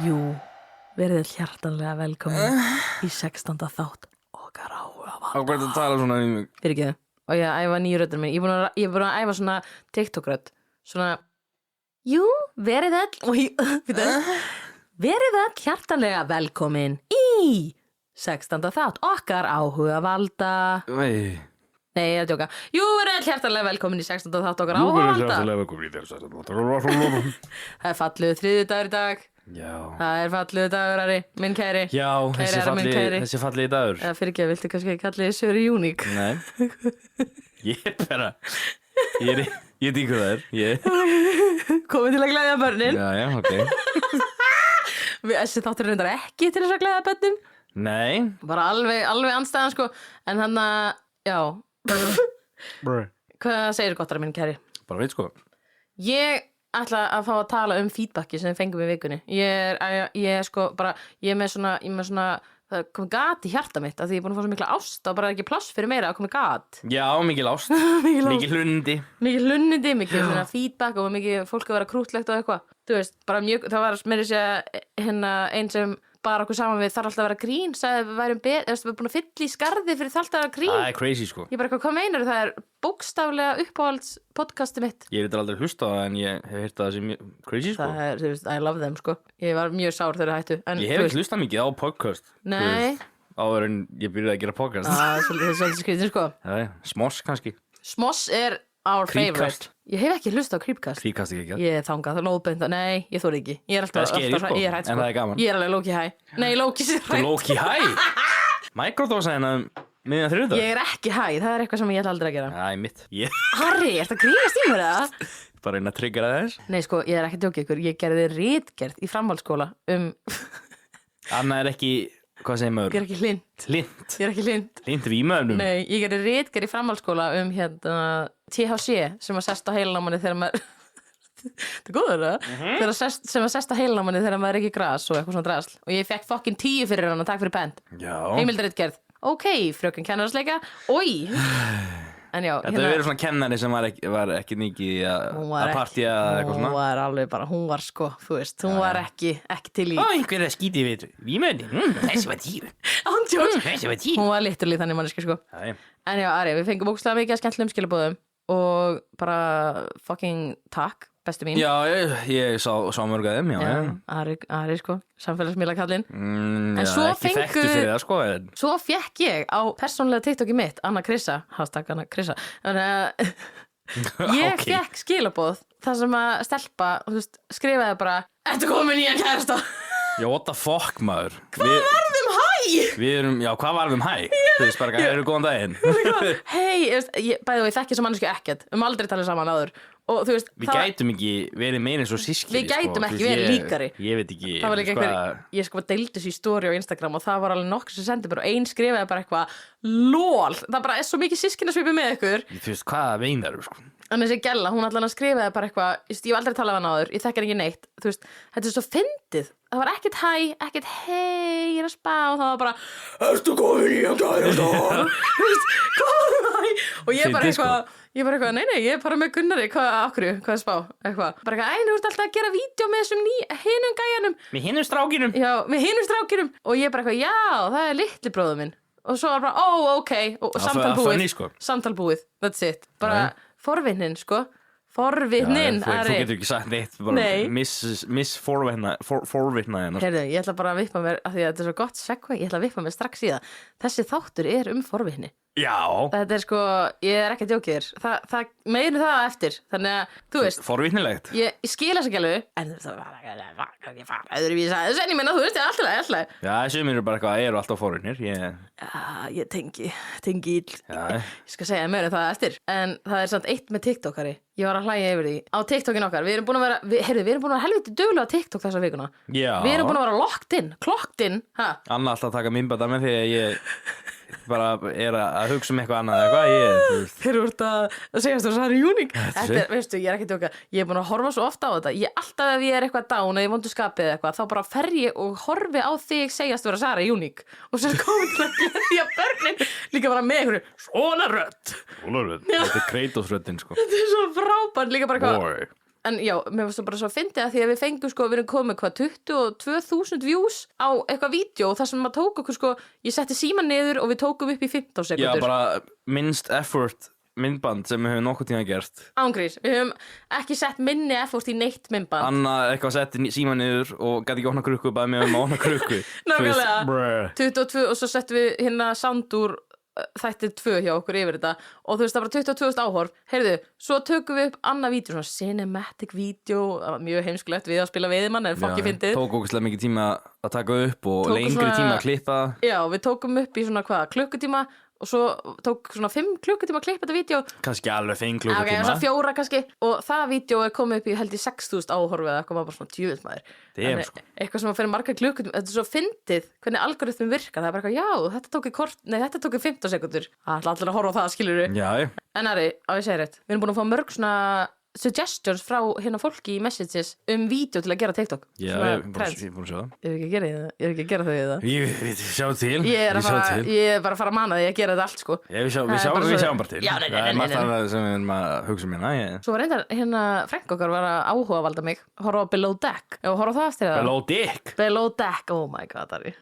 Jú, verið hjartanlega velkomin í 16. þátt okkar áhuga Á hvað þetta tala svona í mig? Fyrirgeðu. Og ég æfa nýju röddar minn. Ég er búin að æfa svona TikTok-rödd. Svona, jú, verið verið hjartanlega velkomin í 16. þátt okkar áhuga valda. Nei. Nei, ég er að djóka. Jú, verið hjartanlega velkomin í 16. þátt okkar áhuga valda. hjartanlega velkomin í 16. þátt. Það er fallegur þriðjudagur í dag. Já. Það er fallegur dagur, Ari, minn kæri. Já, þessi fallegi dagur. Eða fyrirgeðu, viltu kannski kalla þið Söru Júník? Nei. Ég dýkur það Komið til að glæðja börnin. Já, ok. Þessi þáttur reyndar ekki til þess að glæðja börnin. Nei. Bara alveg andstæðan, sko. En hann að, já. Hvað segir gott, Ari, minn kæri? Bara veit, sko. Ég ætla að fá að tala um feedbacki sem við fengum í vikunni. Ég er með svona það komið gat í hjarta mitt af því ég er búin að fá svo mikla ást og bara ekki pláss fyrir meira að komið gat. Já, mikil ást. Mikil hlunnindi. Mikil svona feedback og mikil fólk að vera krútlegt og eitthvað. Þú veist, bara mjög, það var meira einn sem bara okkur saman við þarf alltaf að vera grín, sagði við værum við erum búin að fylla í skarði fyrir það alltaf að vera grín. Það er crazy, sko. Ég bara, hvað meinar það er bókstaflega uppáhalds podcastið mitt. Ég veit aldrei hlusta á það en ég hef heyrt að það sé mjög crazy, sko. Það er, þú veist, I love them, sko. Ég var mjög sár þegar það hættu. Ég hef ekki hlustað mikið á podcast. Nei. Áður en ég byrjaði að gera podcast. Það er svolítið skrítið, sko. Smoss kannski. Smoss er our favorite. Ég hef ekki hlustað á Creepcast. Creepcast ekki. Ég er þangað, það lóðbeint. Nei, ég þori ekki. Ég er alltaf, sko. ég er hætt, sko. En það er gaman. Ég er alveg low-key high. Nei, low-key sér hætt. Low-key high? Microdose hérna miðjan þriðjudag? Ég er ekki high, það er eitthvað sem ég ætla aldrei að gera. Æ, mitt. Harry, ertu að grínast í mér eða? Bara einn að triggra þess. Nei, sko, ég er ekki að djóka ykkur. Ég gerði ritgerð í framhaldsskóla Anna er ekki, hvað segir maður? Ég er ekki hlint. Hlint? Ég er ekki hlint. Hlint vímaðunum? Nei, ég gerði ritgerð í framhaldsskóla THC sem að sest á heilanámanni þegar maður þetta er góður, það? Sem að sest á heilanámanni þegar maður er ekki gras og eitthvað svona drasl og ég fekk fucking 10 fyrir hann og takk fyrir pent. Já. Heimildaritgerð. Ok, fröken kennarasleika. Oj. En já, þetta hefur verið svona kennari sem var ekki mikið að partía eitthvað svona. Hún var alveg bara, hún var sko, þú veist, hún var ekki til í. Ó, einhver er skítið við vímaðunum. Þessi var 10. Ándjóks. Þessi var 10. Hún var literally þannig manneski sko. Já. En já, Ari, við fengum ógeðslega mikið að skemmtilegum skilabóðum og bara fucking takk, bestu mín. Já, ég sá mörg að þeim, já. Ari sko, samfélagsmiðlakallinn. En svo ekki þekktu fyrir það sko. Svo fekk ég á persónulega TikTokið mitt, Anna Krissa, hashtag Anna Krissa. Þannig að ég fekk skilabóð þar sem að stelpa, þú veist, skrifaði bara ertu komin í að kærasta? Já, what the fuck, maður? Hvað varðum hæ? Hvað varðum hæ? Þú veist bara, eru góðan daginn? Hei, bæði og ég þekki sem manneski ekkert, aldrei talið saman áður. Og þú veist, við gætum ekki verið meira eins og systkini. Við gætum ekki verið líkari. Ég veit ekki. Það var líka ég sko deildi þessu í story á Instagram og það var alveg nokkur sem sendi mér og ein skrifaði bara eitthvað lol, það bara er svo mikið systkinasvipi með ykkur. Þú veist, hvað veinar þú sko? En þessi gælla, hún allan að skrifaði bara eitthvað, ég hef aldrei talað af hann áður, ég þekkir ekki neitt, þú veist, þetta er svo fyndið. Það var ekkert hæ, ekkert hei, ég er að spá, það var bara ertu komin í að kærasta? Þú veist, komin hæ? Og ég bara eitthvað, nei, ég er bara með Gunnari, hvað er spá, eitthvað. Bara eitthvað, þú ert alltaf að gera vídeo með þessum hinum gæjanum. Með hinum strákinum? Já, með hinum strákinum. Og ég bara eitthvað, já, það er litli bróður minn. Og svo var bara, ok, og samtal búið. Funny, sko. Samtal búið, that's it. Bara forvinnin, sko. Forvitnin, Ari. Þú getur ekki sagt neitt, bara miss forvitna hérna. Heyrðu, ég ætla bara að vippa mér, af því að þetta er svo gott segvei, ég ætla að vippa mér strax í það. Þessi þáttur er forvitni. Já. Þetta er sko, ég er ekki að djóka þér. Það meinu það eftir, þannig að, þú veist. Forvitnilegt. Ég skil þess ekki alveg, en það var ekki fara öðruvísa. En ég meina, þú veist, alltaf. Já, sumir eru bara eitthvað, eru alltaf forvitnir. Já, ég tengi ill. Ég skal segja meira það eftir. En það er samt eitt með TikTokari. Ég var að hlæja yfir því. Á TikTokin okkar, við erum búin að vera helviti duglega á TikTok þessa vikuna. Já. Við erum búin að vera clocked in. Anna alltaf að taka myndbanda með því að ég bara er að hugsa eitthvað annað eitthvað. Þeir eru að segjast þú Sara Júník. Þetta er, veistu, ég er ekki að djóka. Ég er búin að horfa svo ofta á þetta. Alltaf ef ég er eitthvað down eða ég vondu skapið eða eitthvað, þá bara fer ég og horfi á þig segjast vera Sara Júník. Og svo komið til að gleðja börnin líka bara með einhverju svona rödd. Þetta er Kratos röddin sko. Þetta er svo frábært líka bara eitthvað. En já, mér varst það bara svo að fyndi að því að við fengum sko, við erum komið hvað 22.000 views á eitthvað vídeo og þar sem maður tók okkur sko, ég setti síman niður og við tókum upp í 15 sekundur. Já, bara minnst effort myndband sem við höfum nokkuð tíma gert. Ángrís, við höfum ekki sett minni effort í neitt myndband. Anna eitthvað setti síman niður og gæti ekki opna krukku, bara með að opna krukku. Nákvæmlega, 22 og svo settum við hérna sound úr þætti 2 hjá okkur yfir þetta og þú veist það var 22.000 áhorf. Heyrðu, svo tökum við upp annað vídeo, svona cinematic vídeo, það var mjög heimskulegt við að spila veiðimann en fokki fyndið. Tók okkur mikið tíma að taka upp og lengri tíma að klippa. Já, við tókum upp í svona klukkutíma og svo tók svona 5 klukkutíma að klippa þetta vídeo. Kannski alveg 5 klukkutíma. Ok, svona 4 kannski og það vídeo komið upp í held í 6.000 áhorfi eða eitthvað bara svona 20 maður. Sko. Eitthvað sem að fyrir marga klukkutíma, þetta er svo fyndið hvernig algoritmum virkar, það er bara eitthvað, já, þetta tók í 15 sekundur. Það ætla allir að horfa á það, skilurðu. Já. En Ari, á ég segir rétt, við erum búin að fá mörg svona suggestions frá hérna fólki í messages vídeo til að gera TikTok. Já, ég er búin að sjá það. Ég er ekki að gera þau í það. Við sjáum til. Ég er bara að fara að mana því að gera þetta allt sko. Við sjáum bara til. Já, nei. Það er margt annað sem við erum að hugsa um hérna. Svo var reyndar hérna Frank okkar var að áhugavalda mig horfa á Below Deck. Ef horfa á það eftir það. Below Deck, oh my god, Ari.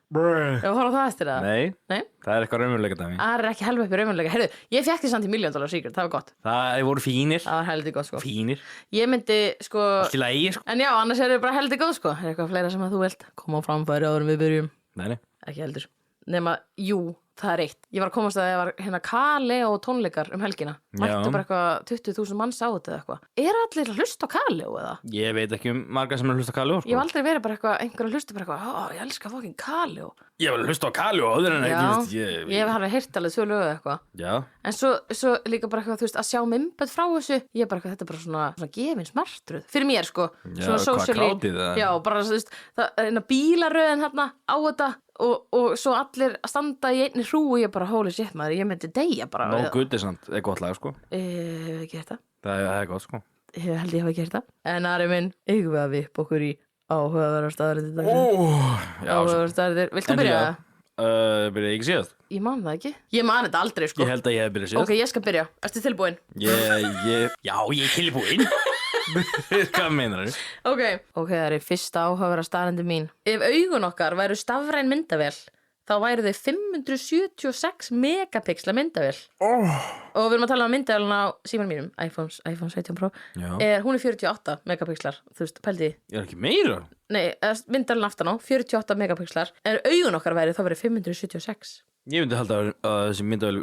Ef horfa á það eftir það. Nei. Það er eitthvað raunveruleika dæmi. Það er ekki helveg upp í raunveruleika. Heyrðu, ég fékk því samt í $1 million secret, það var gott. Það voru fínir. Það var heldur gott sko. Fínir. Ég myndi sko. Allt í lagi sko. En já, annars er það bara heldur góð sko. Er eitthvað fleira sem að þú vilt koma á framfæri áður en við byrjum? Nei. Ekki heldur. Nema, jú, það er eitt. Ég var að komast að það var hérna Kali og tónleikar helgina. Mættu bara eitthvað 20.000 manns á þetta eða eitthvað. Er allir að hlusta á Kali eða? Ég veit ekki marga sem er að hlusta á Kali sko. Ég hef aldrei verið bara eitthvað, einhver að hlusta bara eitthvað, ég elska fucking Kali Ég var að hlusta á Kali og öðru en eitthvað. Ég hef alveg heyrt alveg svo lögu eitthvað. Já. En svo líka bara eitthvað, þú veist, að sjá mymböld frá þessu. Ég er bara eitthvað, þetta er bara svona gefin smartröð. Fyrir mér sko. Já, hvað krátið það? Já, bara þú veist, bílaröðin hérna á þetta og svo allir að standa í einni hrú og ég bara holy shit maður, ég myndi deyja bara. No good er samt, er gott lag sko. Hef ekki þetta? Það er gott sko. Held ég hef ekki þetta. En Ari minn, eigum við að vipp okkur í áhugaverðar staðarindir dag. Áhugaverðar staðarindir. Viltu byrja það? Byrja ekki síðast? Ég man það ekki. Ég man þetta aldrei sko. Ég held að ég hef byrjað síðast. Ok, ég skal byrja. Ertu tilbúin? Já, ég er tilbúin. Hvað meinar þú? Ok, það er fyrsta áhugaverðar staðarindir mín. Ef augun okkar væru stafræn myndavél þá væru þau 576 megapixla myndavél og við erum að tala um myndavélina á símanum mínum iPhone 17 Pro. Hún er 48 megapixlar, þú veist, pældi. Er ekki meira? Nei, myndavélina aftan á 48 megapixlar, augun okkar væri þá verið 576. Ég myndi halda að þessi myndavél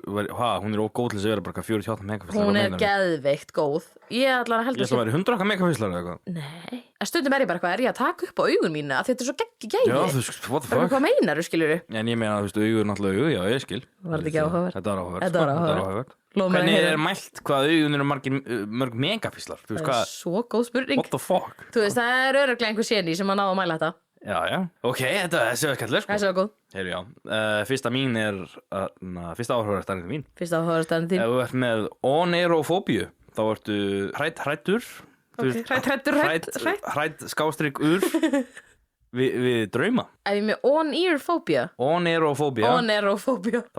hún er ógóð til þess að vera bara 48 megapixlar. Hún er geðveikt góð. Ég ætla að held að það væri 100 megapixlar eða eitthvað. Nei, stundum er ég bara er ég að taka upp á augun mína að þetta er svo geggi gæði. Já, þú veist, what the fuck? Hvað meinar þú, skilurðu? En ég meina, þú veist, augun náttúrulega augu, já, ég skil. Var þetta ekki áhugavert? Þetta var áhugavert. Hvernig er mælt hvað augun eru mörg megapixlar? Það er svo góð spurning. What the fuck? Þú veist, það er örugglega einhver séni sem að náða að mæla þetta. Já, ok, þessi var skemmtileg sko. Þessi var góð. Heyrðu, já, fyrsta mín er fyrsta áhugaverðarstaðrindin mín. Fyrsta áhugaverðarstaðrindin þín. Ef þú ert með oneirofóbíu þá ertu hræddur. Hrædd skástrík við drauma. Ef ég með on-ear-fóbía. Oneirofóbía. Þá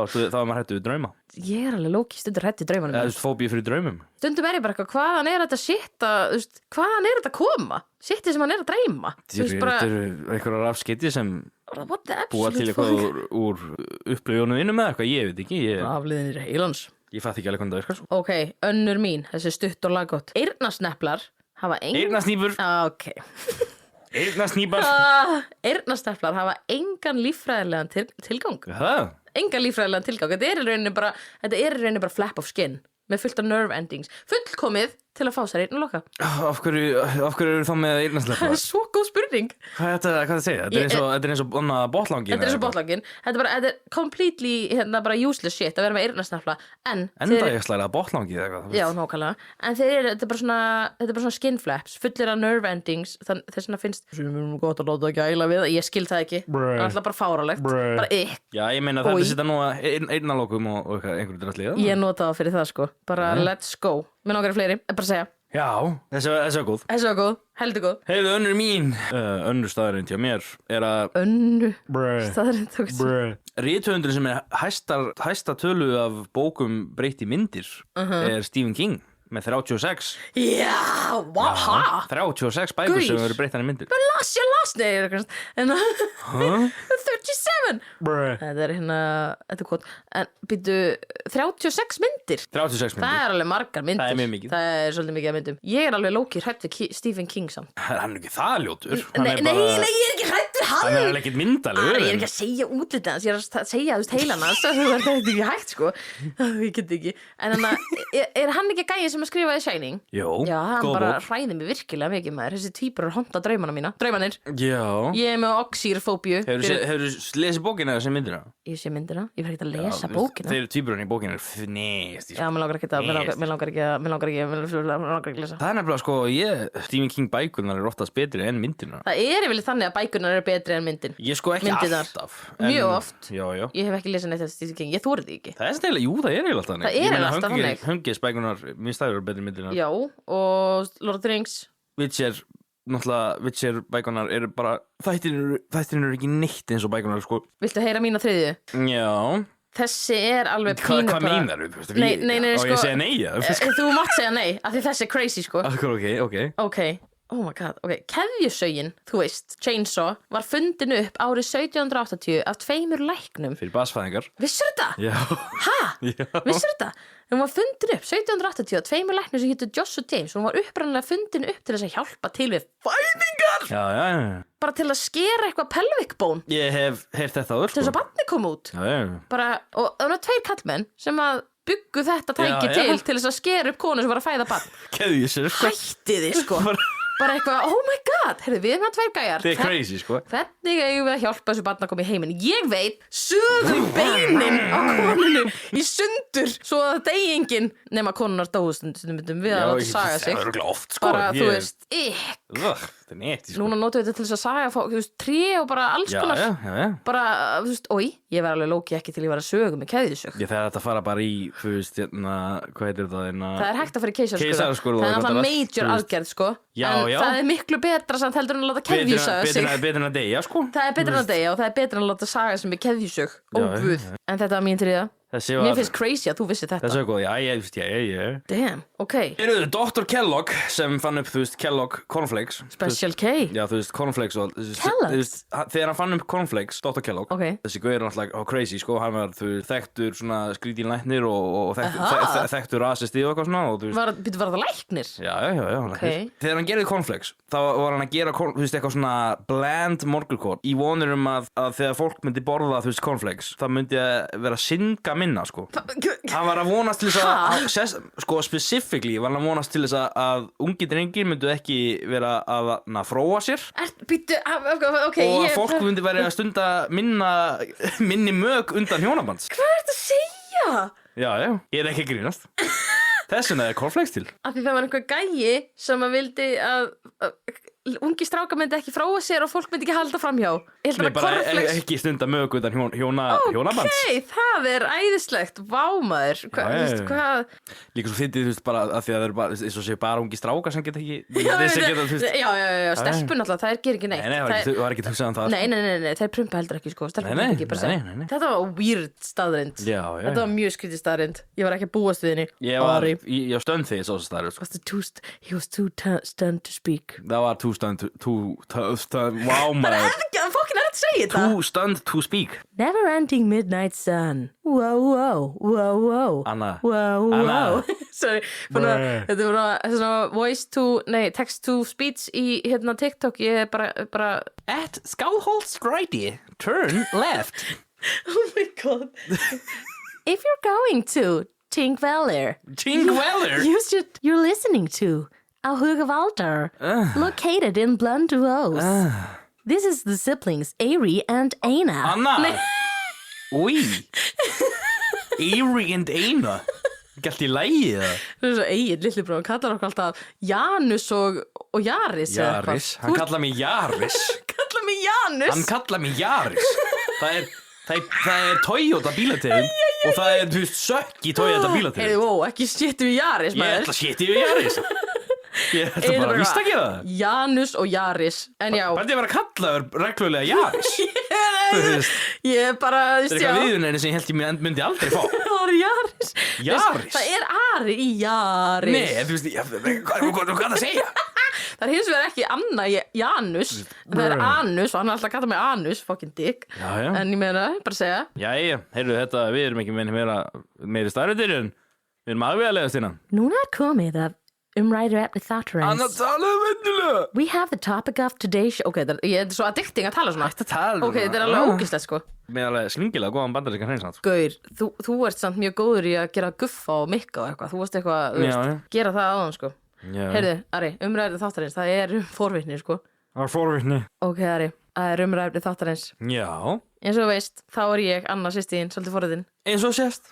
er maður hræddur við drauma. Ég er alveg lóki stundur hrædd í draumanum. Eða fóbíu fyrir draumum. Stundum er ég bara eitthvað, hvaðan er þetta shit að, hvaðan er þetta að koma? Shitið sem hann er að dreyma. Þetta eru einhverjar rafskeyti sem búa til eitthvað úr upplöfunum innum eða eitthvað, ég veit ekki. Afliðinir heilans. Ég fatt ekki alveg hvernig það virkar svo. Ok, önnur mín, þessi stutt og laggott. Eyrnasneplar hafa Eyrnasnýpur. Ok. Eyrnasneplar hafa engan líffræðilegan tilgang. Engan líffræðilegan tilgang. Þetta er í rauninni bara flap of skin með fullt af nerve endings. Fullkomið til að fá sér eyrnaloka. Af hverju eru þá með eyrnasneplar? Það er svo góð spurning. Hvað er það að segja? Þetta er eins og botlangin. Þetta er eins og botlangin. Þetta er completely bara useless shit að vera með eyrnasnepla. Enda ég slæða botlangi eða eitthvað. Já, nákvæmlega. En þetta er bara svona skin flaps, fullir af nerve endings. Þess vegna finnst sem er gott að láta gæla við. Ég skil það ekki. Það er alltaf bara fáralegt. Bara Já, ég meina þetta setja nú eyrnalokum og einhverju drastlíða. Ég nota það fyrir það sko. Bara let's go. Mér nokkar fleiri, bara segja. Já, þessi var góð. Þessi var góð, heldur góð. Heyrðu, önnur mín. Önnur staðarind hjá mér er að staðarind rithöfundur sem er hæsta tölu af bókum breytt í myndir er Stephen King. með 36 Já, ha? 36 bækur Gaur. sem eru breyttar í myndir En 37 Þetta er þetta er kvot En býttu 36 myndir 36 myndir, Það er alveg margar myndir Það er mjög mikið. Það er svolítið mikið af myndum Ég er alveg lókir hrætt við Stephen King samt hann er ekki það ljótur. Nei, ég er ekki hrætt við Hann hann er ekkert myndalegur. Ég er ekki að segja útlitið hans, ég er að segja heilan hans, það er ekki hægt sko, ég get ekki. En þannig að, er hann ekki gæi sem að skrifa The Shining? Jó, Já, hann góð bara bók. hræði mig virkilega mikið maður, þessi týpur er honta draumana mína, draumanir. Já. Ég er með oxýrfóbíu. Hefur lesið bókina eða sem myndina? Ég sé myndina, ég verð ekki að lesa bókina. Þeir tvíburinn í bókina er fnest. Já, mér langar ekki að lesa. Það er nefnilega sko, Stephen King bækurnar er oftast betri en myndina. Það er yfirleitt þannig að bækurnar eru betri en myndin. Ég sko ekki Myndirnar. alltaf. Mjög oft. Já. Ég hef ekki lesað neitt eftir Stephen King, ég þori því ekki. Það er stæðilega, jú, það er eiginlega alltaf þannig. Það er eiginlega alltaf þannig. Hungis bækurnar, minn stæður eru betri myndirnar. Já, og Lord of the Rings. Witcher bækurnar eru bara, þættirinn eru ekki neitt eins og bækurnar sko. Viltu heyra mína þriðju? Já. Þessi er alveg pínu Hvað bara... meinar þú? Nei, Og sko ég segja nei, já. Þú mátt segja nei, af því þessi er crazy, sko Ok. Ok, oh my god, ok Keðjusögin, þú veist, Chainsaw Var fundin upp árið 1780 af 2 læknum Fyrir basfæðingar. Vissur þetta? Já. Ha? Já. Vissur þetta? Hún var fundin upp 1780 af 2 læknum sem hétu Joss og James Hún var uppræðanlega fundin upp til þess að hjálpa til við fæðingar Já. Bara til að skera eitthvað pelvic bone Ég hef heyrt þetta áður til þess að barni kom út Já. bara, og það var 2 kallmenn sem að byggu þetta tæki Já. til þess að skera upp konu sem var að fæða barn Keðju sér sko. Hætti þið sko bara eitthvað, oh my god, heyrðu við erum að 2 gæjar Þetta er crazy sko. hvernig eigum við að hjálpa þessu barn að koma í heiminn ég veit, sögum beinin á konunu í sundur svo að deyingin nema konunar dóu stundum við að láta saga sig Það er örugglega oft sko. bara, þú veist, Þetta er neti sko. núna notum við þetta til þess að saga þú veist, tré og bara alls Já. konar bara, þú veist, ég var alveg lóki ekki til ég var að sögu með keðjusög Ég þarf að fara bara í, þú veist, hvað heitir það? það er hægt að fara í keisaraskurð Keisaraskurð og það er þetta náttúrulega allt, major þú veist. aðgerð sko Já, en já. það er miklu betra samt heldur en að láta keðjusaga sig Betur en að deyja sko. það er betra en að deyja og það er betra en að láta saga sem er keðjusög Já, óguð en þetta var mín þriða Þessi mér finnst crazy að þú vissi þetta Þessi var góð, já. damn, ok Eru Dr. Kellogg sem fann upp, þú veist, Kellogg Cornflakes Special K Já, þú veist, Cornflakes og Kellogg's? Þegar hann fann upp Cornflakes, Dr. Kellogg Ok. Þessi gauður er náttúrulega crazy, sko Hann var, þú veist, þekktur svona skrítin læknir og þekktur rasisti og eitthvað svona og, þú veist, var það læknir? Já, Ok. Þegar hann gerði cornflakes þá var hann að gera, þú veist, eitthvað svona bland morgulkort í vonur að þegar fólk myndi borða, þú veist, cornflakes það myndi vera synga minna, sko Hann var að vonast til þess að sko, specifically var hann að vonast til þess að ungi drengir myndu ekki vera að fróa sér ok, og að fólk myndi vera að stunda minni mög undan hjónabands hvað er þetta að segja? Já, ég er ekki að grínast Þess vegna er cornflakes til af því það var einhver gæi sem að vildi að ungi stráka myndi ekki fróa sér og fólk myndi ekki halda framhjá ég held Nei, að bara cornflakes ekki stunda mög utan hjónabands ok, það er æðislegt vámaður hvað Líka svo fyndið, þú veist, bara að því að það eru bara eins og sé bara ungi strákar sem geta ekki já, stelpun alltaf, það ger ekki neitt Nei, það var ekki hugsað um það Nei, þeir prumpa heldur ekki, sko stelpun Nei, ekki, bara nei, segja. nei. Þetta var weird staðrind Já. Þetta var mjög skrítið staðrind Ég var ekki að búast við henni Ég var stönd þegar ég sá þess að stæður He was too stunned to speak Það var too stunned Wow, maður Fokkin er þetta að segja þetta Too stunned to speak Never ending midnight sun Wow Anna Wow Sorry, þetta var svona text to speech í hérna TikTok Ég er bara At Skálholtsstræti Turn left Oh my god If you're going to Thingvellir you're listening to Áhugavaldar located in Blönduós This is the siblings Ari and Einar Anna Úi Ari and Einar Gælt í lægi það Það er svo eigin lilli bróð, hann kallar okkur alltaf Janus og Jaris Jaris, hann kallar mig Jaris kallar mig Janus Hann kallar mig Jaris Það er Toyota bílategund og það er, þú veist, sökk í Toyota bílategund ekki shittu við Jaris Ég ætla að shittu við Jaris Ég ætla bara að víst að gera það Janus og Jaris En já Bætti að vera kallaður reglulega Jaris Ég bara, Það er eitthvað viðunni sem ég held ég myndi aldrei fá Það var Jaris Jaris? Það Ari í Jaris. Nei, þú veist, hvað það segja? Það hins vegar ekki Anna Janus. Það Anus og hann alltaf kallað mig Anus, fucking dick. Já. En ég meina, bara segja. Jæja, heyrðu þetta, við erum ekki meiri starfendir en við erum afvegalegast innan. Núna komið að umræðuefni þáttarins. Anna talaðu venjulega. We have the topic of today's show. Ok, ég er svo addicting að tala svona. Ætti að tala Ok, þetta alveg ógislegt sko. Með alveg slingilega góðan bandarískan hreinsand. Gaur, þú ert samt mjög góður í að gera guffa og mikka og eitthvað. Þú varst eitthvað, þú veist, gera það áðan sko. Heyrðu, Ari, umræðuefni þáttarins, það er forvitni sko. Það er forvitni. Ok, Ari, það er umræðuefni þáttarins. Já. Eins og þú veist, þá er ég, Anna systín, svolítið forvitin. Eins og sést.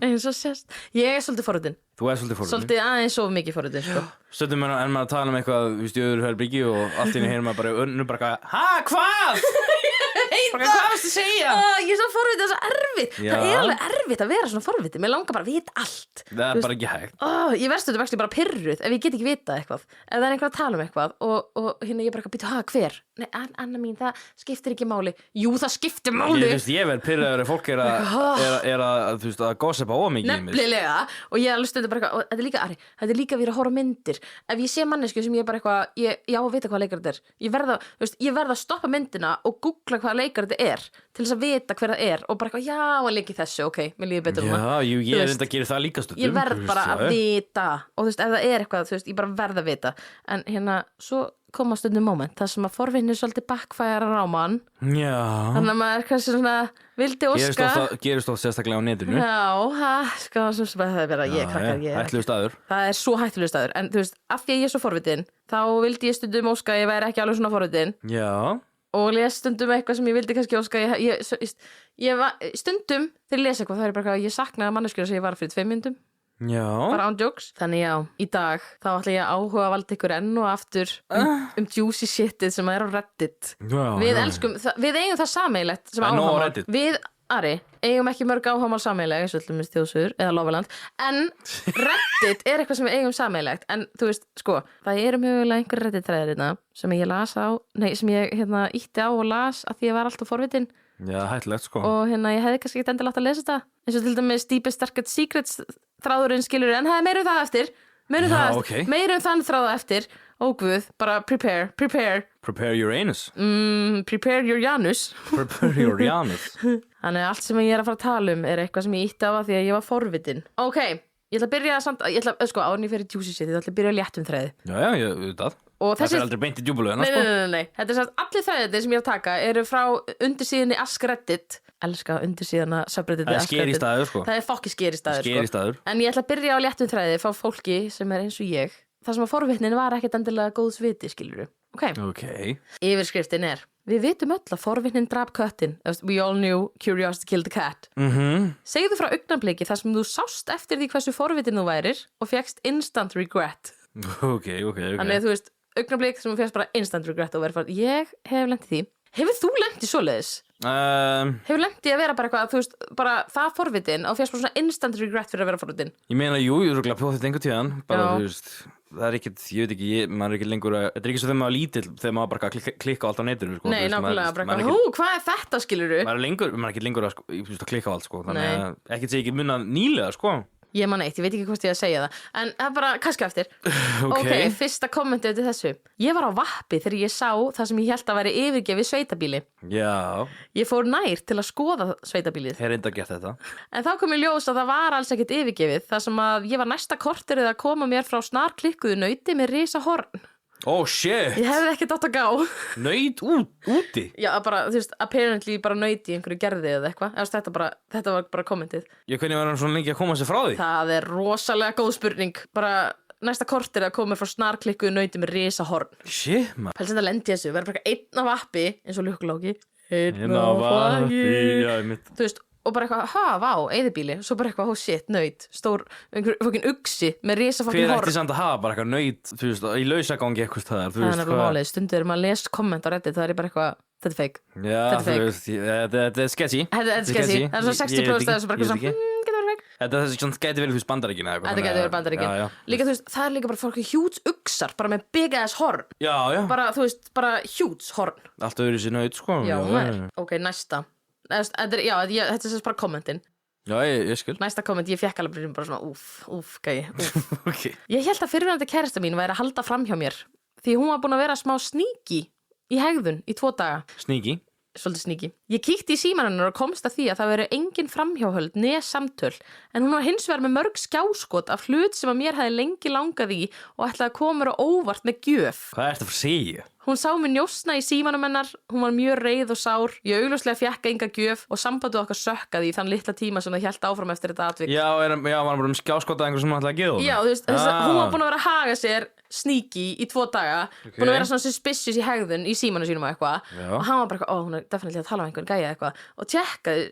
Ég er svolítið forvitin. Þú er svolítið forvitin. Svolítið aðeins of mikið forvitin, sko. Stundum er maður að tala um eitthvað, þú veist, í öðru herbyggi og allt í einu heyrir maður bara önnur bara hvað? Hvað varstu að segja? Ég er svo forvitin, það er svo erfitt. Já. Það er alveg erfitt að vera svona forvitin. Mér langar bara að vita allt. Það er bara ekki hægt. Ég verð stundum ekki bara pirruð ef ég get ekki vitað eitthvað. Ef það er einhver að tala um eitthvað og hérna ég bara ekki býta, hver? Nei, Anna mín, það skiptir ekki máli. Jú, það skiptir máli. Ég verð pirraður ef fólk er að þú veist, að gossipa ómikið í mig. Nefnilega. Og ég alveg stundum bara eitthvað, og þetta er líka, Ari, þetta er líka að vera að horfa á myndir. Ef ég sé mannesku sem ég bara eitthvað, ég á að vita hvað leikar þetta er. Ég verð að stoppa myndina og googla hvað leikar þetta er til þess að vita hver það er og bara eitthvað, já, að leiki þessu, ok, mér líður betur núna. Já, ég er enda að gera það líka stundum. Ég verð bara að vita og þú veist, ef það er eitthvað, þú veist, ég bara verð að vita. En hérna, svo koma stundum moment þar sem að forvinni svolítið backfæra á mann. Já. Þannig að maður kannski svona vildi óska. Gerist oft sérstaklega á netinu. Já, sko, það er bara ég krakkar. Hættulegur staður. Það er svo hættulegur staður. En þú veist, af því að ég er svo forvitin, þá vildi ég stundum óska að ég væri ekki alveg svona forvitin. Já. Og les stundum eitthvað sem ég vildi kannski óska. Stundum þegar ég les eitthvað, það er bara ég saknaði manneskjur sem ég var fyrir 2 mínútum. Já. Bara án jokes. Þannig já, í dag þá ætla ég að áhuga að valda ykkur enn og aftur juicy shitið sem er á Reddit. Já, við elskum, við eigum það sameiginlegt sem áhugamál. Við, Ari, eigum ekki mörg áhugamál sameiginlega eins og allum með Þjóðsugur eða Lofaland, en Reddit er eitthvað sem við eigum sameiginlegt. En þú veist, sko, það eru mögulega einhver Reddit þræðirina sem ég las á, sem ég ítti á og las að því ég var alltaf forvitin. Já, hættulegt sko. Og hérna, ég hefði kannski ekki endilega átt að lesa þetta eins og til dæmis Deepest Darkest Secrets þráðurinn skilur, en það er meira um það eftir meira um þann þráða eftir. Ó guð, bara prepare your anus. Prepare your Janus. Prepare your Janus. Þannig að allt sem ég er að fara að tala um er eitthvað sem ég ítti á að því að ég var forvitin. Ok, ég ætla að byrja sko, áður en ég fer í juicy shit, ég ætla að byrja á léttum þræði. Já, ég veit það. Það er aldrei beint í djúbulöðina, sko. Nei. Þetta er satt, allir þræðir sem ég er að taka eru frá undirsíðunni Ask Reddit. Elska undirsíðuna subredditi Ask Reddit. Það er skeri staður, sko. Það er fokki skeri staður, sko. En ég ætla að byrja á léttum þræði frá fólki sem er eins og ég. Það sem að forvitnin var ekkert endilega góðs viti, skilurðu. Ok. Yfirskriftin er: við vitum öll að forvitnin drap köttin. We all knew curiosity killed the cat. Segðu frá augnabliki þar sem þú sást eftir því hversu forvitin þú værir og fékkst instant regret. Ok. Þannig að þú veist, augnablik sem þú fékkst bara instant regret og verið fyrir. Ég hef lent í því. Hefur þú lent í svoleiðis? Hefur lent í að vera bara eitthvað, þú veist, bara það forvitin og fékkst bara svona instant regret fyrir að vera forvitin? Ég meina, jú, ég er rúglega prófið þetta einhver tíðan. Bara, þú veist, það er ekkert, ég veit ekki, maður er ekki lengur að, þetta er ekki svo þegar maður er lítill, þegar maður bara klikka á allt á netinu, sko. Nei, nákvæmlega, bara hvað er þetta, skilurðu? Maður er ekki lengur að, klikka á allt, sko. Þannig að ekkert sé ekki munna nýlega, sko. Ég man eitt, ég veit ekki hvort ég að segja það. En það er bara, kannski eftir. Ok, fyrsta kommentið til þessu. Ég var á vappi þegar ég sá það sem ég held að væri yfirgefið sveitabíli. Já. Ég fór nær til að skoða sveitabílið. Hef reyndar gert þetta. En þá kom ég ljós að það var alls ekkert yfirgefið, þar sem að ég var næsta korterið að koma mér frá snarklikkuðu nauti með risa horn. Oh shit. Ég hefði ekki átt að gá. Naut úti? Já, bara, þú veist, apparently bara naut í einhverju gerði eða eitthvað. Þetta var bara kommentið. Hvernig var hann svona lengi að koma sér frá því? Það er rosalega góð spurning. Bara næsta kortir að koma frá snarklikkuðu nauti með risa horn. Shit, maður. Pælst þetta lendi þessu, verður bara einn af appi eins og lukkuláki. Einn af appi, já, mitt. Þú veist, og bara eitthvað, vá, eyðibíli. Svo bara eitthvað, shit, naut. Stór, einhver fokkin uxi með risa fokkin horn. Hver ætti samt að hafa bara eitthvað naut, þú veist, í lausagangi eitthvað staðar, þú veist. Það er nefnilega málið, stundur maður les komment á Reddit, það er bara eitthvað, þetta er fake. Já, þú veist, þetta er sketchy. Þetta er sketchy. Það er svo 60% þessu bara eitthvað svona, getur verið fake. Þetta gæti verið fyrir Bandaríkin eða eitthvað. Þetta gæti verið Bandaríkin. Líka, þú veist, það er líka bara fólk huge uxar, bara með big ass horn. Já. Bara, þú veist, bara huge horn. Allt öðru sér naut, sko. Já, ok, næsta. Þetta er bara kommentin. Já, ég skil. Næsta komment, ég fekk alveg bara svona gæi, Ok. Ég held að fyrrverandi kærasta mín væri að halda fram hjá mér því hún var búin að vera smá sníki í hegðun í 2 daga. Sníki. Svolítið sníki. Ég kíkti í símann hennar og komst að því að það veri engin framhjáhöld né samtöl, en hún var hins vegar með mörg skjáskot af hlut sem að mér hefði lengi langað í og ætlaði að koma mér á óvart með gjöf. Hvað ertu að fara að segja? Hún sá mig njósna í símanum hennar, hún var mjög reið og sár, ég augljóslega fékk enga gjöf og sambandið okkar sökkaði í þann litla tíma sem það hélt áfram eftir þetta atvik. Já, var bara skjáskotað einhver sem hann ætlaði að gefa honum? Já, þú veist, hún var búin að vera að haga sér sneaky í 2 daga, búin að vera svona suspicious í hegðun í símanu sínum og eitthvað, og hann var bara hún er definitely að tala um einhvern gæja eitthvað og tjekkaði,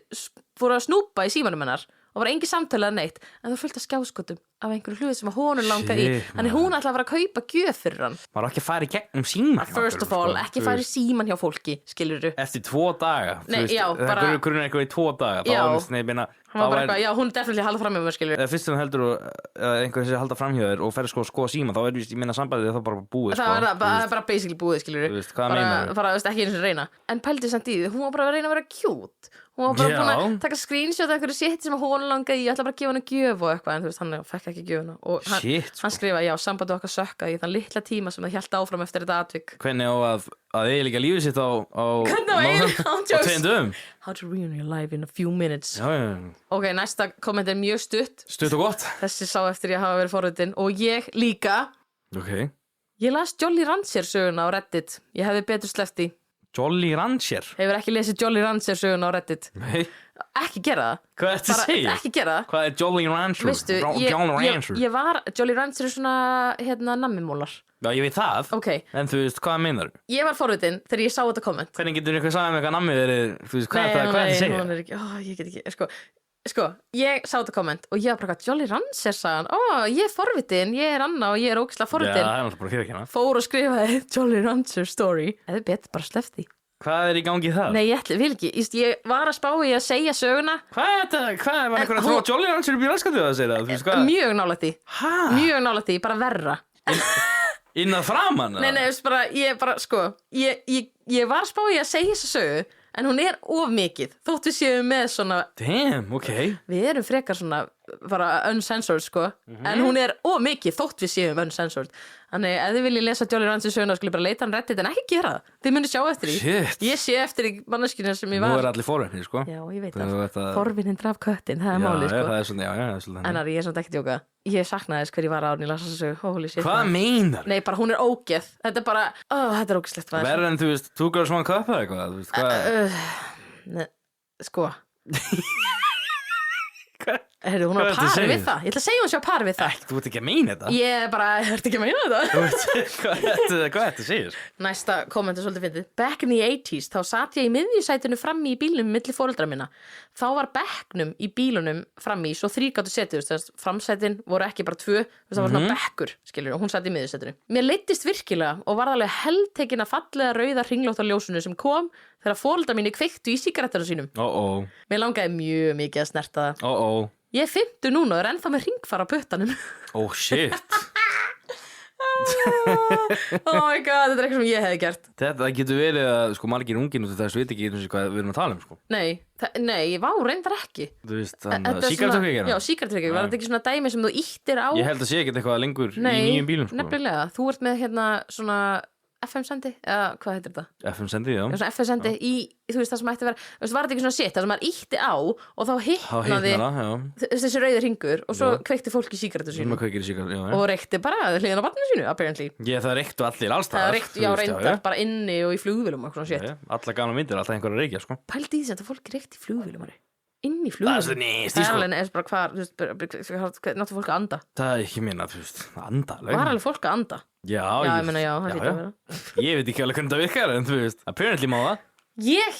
fór að snúpa í símanum hennar og var engin samtalið neitt, en það fullt af skjáskotum af einhverju hlut sem honum langaði í, þannig hún ætlaði að vera að kaupa gjöf fyrir hann. Maður ekki að fara í gegnum síman. First of all, ekki fara í síman hjá fólki, skilurðu. Eftir 2 daga. Nei, já, bara. Það er eitthvað í 2 daga. Já. Hann var bara eitthvað, já, hún er definitely að halda fram hjá mér, skilurðu. Fyrst sem heldur einhver sem halda fram hjá þér og ferði skoða síman, þá ég minna sambandið þá bara búið. Það er bara basically búið, skilurðu. Bara ekki eins og reyna. En pældi samt í því, hún var bara að reyna að vera cute. Hún var bara búin að taka screenshot af einhverju shit sem hún langaði í, ætla bara að gefa henni gjöf og eitthvað, en þú veist, hann fekk ekki gjöfuna og hann skrifaði, já, sambandið okkar sökkaði í þann litla tíma sem það hélt áfram eftir þetta atvik. Hvernig á að eiginlega lífið sitt á 2 dögum? How to ruin your life in a few minutes. Já. Ok, næsta komment er mjög stutt og gott. Þessi sá eftir ég hafa verið forritin og ég líka. Ok. Ég las Jolly Rancher söguna á Reddit. Ég hefði betur sleppt í. Jolly Rancher? Hefur ekki lesið Jolly Rancher söguna á Reddit? Nei. Ekki gera það. Hvað er þetta að segja? Ekki gera það. Hvað er Jolly Rancher? Veistu, Jolly Rancher er svona nammimólar. Já, ég veit það. Ok. En þú veist, hvað meinar þú? Ég var forvitin þegar ég sá þetta komment. Hvernig getur eitthvað sagði með eitthvað nammið verið? Þú veist, hvað er þetta að segja? Nei, ég get ekki. Sko, ég sá þetta komment og ég var bara Jolly Rancher sagðan. Ég er forvitin, ég er Anna og ég er ógeðslega forvitin. Já, það er náttúrulega bara fyrir ekki Fór og skrifaði Jolly Rancher story. Eða betur bara sleppt því. Hvað er í gangi það? Nei, ég vil ekki. Ég var að spá í að segja söguna. Hvað er þetta? Hvað var einhver að trúa Jolly Rancher upp í raskatið að segja það? Mjög nálægt því. Mjög nálægt því, bara verra. Inn að framan? Nei, ég var að spá í að segja þessa sögu, en hún er of mikið, þótt við séum með svona. Damn, ok. Við erum frekar svona bara uncensored, sko, en hún er of mikið, þótt við séum uncensored. Þannig, ef þið viljið lesa Jolly Rancher söguna, skulle bara leita hann Reddit, en ekki gera það. Þið munið sjá eftir því. Shit. Ég sé eftir því manneskinu sem ég var. Nú er allir forvinni, sko. Já, ég veit það. Forvinnin draf köttin, það er málið, sko. Já, það er svona. En ég er svona ekki djóka. Ég saknaði þess hver ég var á hún í lasa þessu. Holy shit. Hvað meinar? Nei, bara hún er ógeð. Þetta er bara, þetta er ógeðslegt. Verður en þú veist, Two Girls One Cup eða eitthvað, þú veist, hvað? Sko. Heyrðu, hún er á pari við það. Ég ætla að segja hún sé á pari við það. Þú ert ekki að meina þetta? Ég bara, ert ekki að meina þetta? Hvað þetta segir? Næsta komment er svolítið fyndið. Back in the 80s, þá sat ég í miðjusætinu frammi í bílnum milli foreldra minna. Þá var bekknum í bílunum frammi svo 3 gátu setið, þess að framsætin voru ekki bara 2, það var svona bekkur, skilur, og hún sat í miðjusætinu. Mér leiddist virkilega og var alveg heltekin að fallega rauða hringlóttarljósinu sem kom þegar foreldra mínu kveiktu í sígarettunum sínum. Mér langaði mjög mikið að snerta það. Ég er 50 núna og er ennþá með hringfara á puttanum. Oh shit. Oh my god, þetta er eitthvað sem ég hefði gert. Þetta getur verið að sko margir ungir út af þess veit ekki hvað við erum að tala um sko. Nei, reyndar ekki. Þú veist, sígarettryggjara. Já, sígarettryggjara, var þetta ekki svona dæmi sem þú íttir á? Ég held að sé ekkert eitthvað lengur í nýjum bílum sko. Nei, nefnilega, þú ert með hérna svona FM-sendi, eða hvað heitir þetta? FM-sendi, já. Svona FM-sendi í, þú veist það sem ætti að vera, þú veist, var þetta ekki svona shit, það sem maður ítti á og þá hitnaði þessi rauði hringur og svo kveikti fólk í sígarettu sínu. Og reykti bara hliðan á barninu sínu, apparently. Já, það reyktu allir allstaðar. Reyndar bara inni og í flugvélum og svona shit. Alla gamla myndir, alltaf einhver að reykja, sko. Pældi í því að fólk reykti í flugvélum, inn í flugvélum. Það er alveg bara hvað, náttúrulega fólk að anda. Það er ekki minna, þú veist, anda. Var alveg fólk að anda? Já, ég meina, já, það hlýtur að vera. Ég veit ekki alveg hvernig það virkar, en þú veist, apparently má það. Ég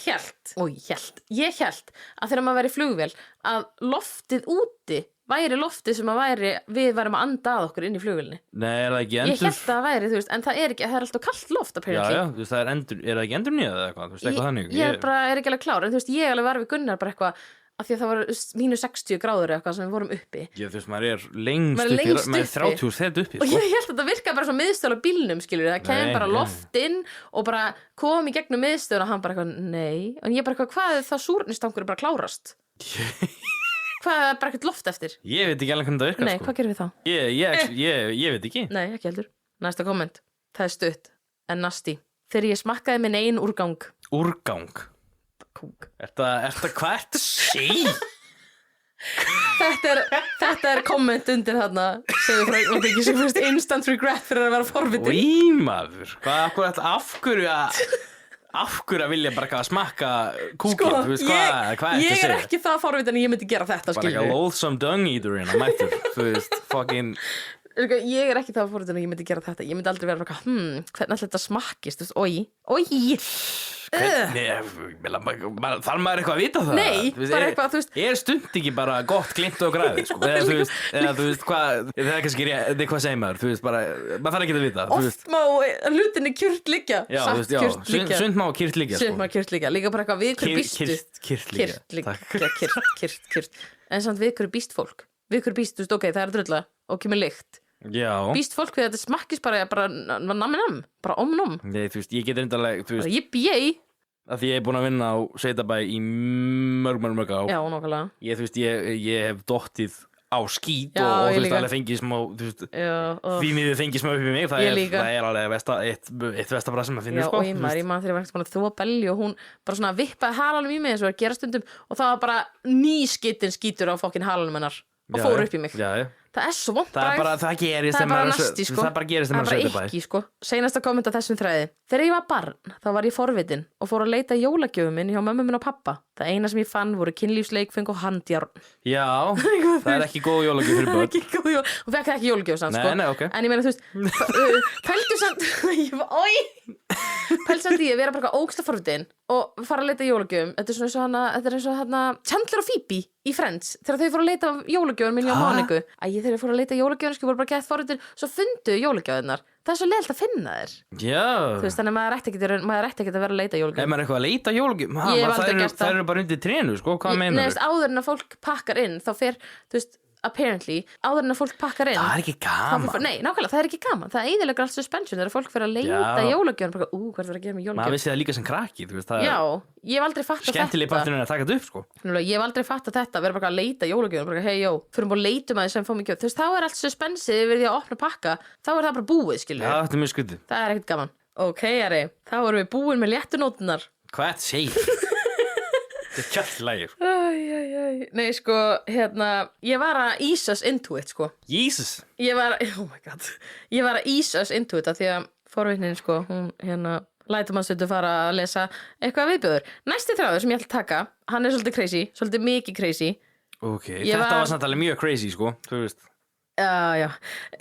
hélt að þegar maður væri í flugvél að loftið úti væri loftið sem við værum að anda að okkur inn í flugvélni. Nei, er það ekki endur? Ég hélt að það væri, þú veist, en það er ekki, það er alltaf kalt loft apparently. Já, þú veist, er það ekki endur nýjað eða eitthvað, þú veist, eitthvað þannig. Ég bara er ekki alveg klár, en þú veist, ég alveg var við Gunnar bara eitthvað af því að það var mínus 60 gráður eitthvað sem við vorum uppi. Já, þú veist, maður er lengst uppi, maður er 30 þegar uppi. Og ég held að það virka bara svo miðstöðal á bílnum, skilur, það kemur bara loft inn og bara kom í gegnum miðstöðun og hann bara eitthvað, nei. Og ég bara eitthvað, hvað er það súrnistangur bara klárast? hvað er bara ekkert loft eftir? Ég veit ekki alveg hvernig það virkar, Nei, hvað gerum við þá? Ég veit ekki. Nei, ekki heldur. Næsta komment. Það er stutt, en nasty. Þegar ég smakkaði minn eigin úrgang. Úrgang? Kúk. Hvað ertu að segja? Þetta er komment undir þarna sem við frá ekki sem fyrst instant regret fyrir að vera forvitin. Ímaður, af hverju að vilja bara smakka kúkin, Sko, þú veist hvað ég er ekki það forvitin að ég myndi gera þetta, bara skilur. ekki loathsome dung eater hérna mættur, þú veist, fucking Ég er ekki það forvitin að ég myndi gera þetta. Ég myndi aldrei vera bara, hvernig ætla þetta smakkist, þú veist, oi. Þarf maður eitthvað að vita það? Nei, bara eitthvað, þú veist. Er stund ekki bara gott glint og græði, sko? Eða þú veist hvað, það er kannski rétt, hvað segir maður, þú veist bara, maður þarf ekki að vita. Oft má hlutinni kjurt liggja. Já, þú veist, sund má kjurt liggja, sko. Sund má kjurt liggja, líka bara eitthvað við hverju býstu. Kjurt. En samt við hverju býst fólk. Við hverju býst, þú veist, ok, það er drulla og kemur lykt. Já. Býst fólk við að þetta smakkist bara namminam, bara omnum. Nei, þú veist, ég get reyndarlega, þú veist, Yippee. að því ég búin að vinna á Sveitabæ í mörg ár. Já, nákvæmlega. Þú veist, ég hef dottið á skít Já, og þú ég veist, líka. alveg fengið smá, þú veist, Já, því miður fengið smá upp í mig, það Ég líka. er alveg eitt versta bara sem að finna, Já, sko. og ég maður þegar ég var ekkert búin að þúa belli og hún bara svona vippaði halanum í mig eins og að gera stundum og það var bara nýskittin skítur á fokkin halanum hennar og fór upp í mig. Já. Það er svo vont Það gerist Það er bara nasty, sko. Það bara gerist Það þegar er maður bara Sveitabæ. ekki, sko. Seinasta komment á þessum þræði. Þegar ég var barn, þá var ég forvitin og fór að leita jólagjöfum minn hjá mömmu minn og pappa. Það eina sem ég fann voru kynlífsleikfeng og handjárn. Já, það er ekki góð jólagjöf fyrir börn. Ekki góð jól. Hún fekk ekki jólagjöf samt, sko. Nei, ok. En ég meina, þú veist, pældu samt, pældu samt í að vera bara eitthvað ógeðslega forvitin og fara að leita jólagjöfum. Þetta er eins og hana Chandler og Phoebe í Friends þegar þau fóru að leita jólagjöfum minn hjá Moniku. Þegar þau fóru að leita jólagjöfum, sko, voru bara gett forvitin, svo fundu jólagjöfurnar. Það er svo leiðilegt að finna þér. Já. Þú veist, þannig að maður ætti ekki að vera að leita jólagjöfum. Ef maður er eitthvað að leita jólagjöf, Ég hef aldrei gert það. Það eru bara undir trénu, sko, hvað Nei, meinar veist, áður en að fólk pakkar inn þá fer, þú veist, apparently áður en að fólk pakkar inn Það er ekki gaman. Nei, nákvæmlega, það er ekki gaman. Það eyðileggur allt suspension þegar fólk fer að leita jólagjöfum bara, hvað er að gera með Maður jólagjöf? vissi það líka sem krakki, þú veist, það Já, ég hef aldrei fattað skemmtilegi þetta. parturinn er að taka þetta upp, sko. Ég hef aldrei fattað þetta, vera bara að leita jólagjöfum, bara hey, fyrir bara að leitum að þess sem fá mig gjöf. Þú veist, þá er allt suspensið yfir því að opna pakka, þá er það bara búið, skilur. Já, þetta er mjög skrítið. Það er ekkert gaman. Ok, Ari, þá erum við búin með léttunótunar. Hvað segir? Þetta er kjalllægir. Nei, sko, ég var að ease us into it, sko. Jesus. Oh my god. Ég var að ease us into it af því að forvitnin, sko, hún lætur mann stundu fara að lesa eitthvað viðbjóður. Næsti þráður sem ég ætla að taka, hann er svolítið crazy, svolítið mikið crazy. Ok, þetta var samt alveg mjög crazy, sko, þú veist. Já.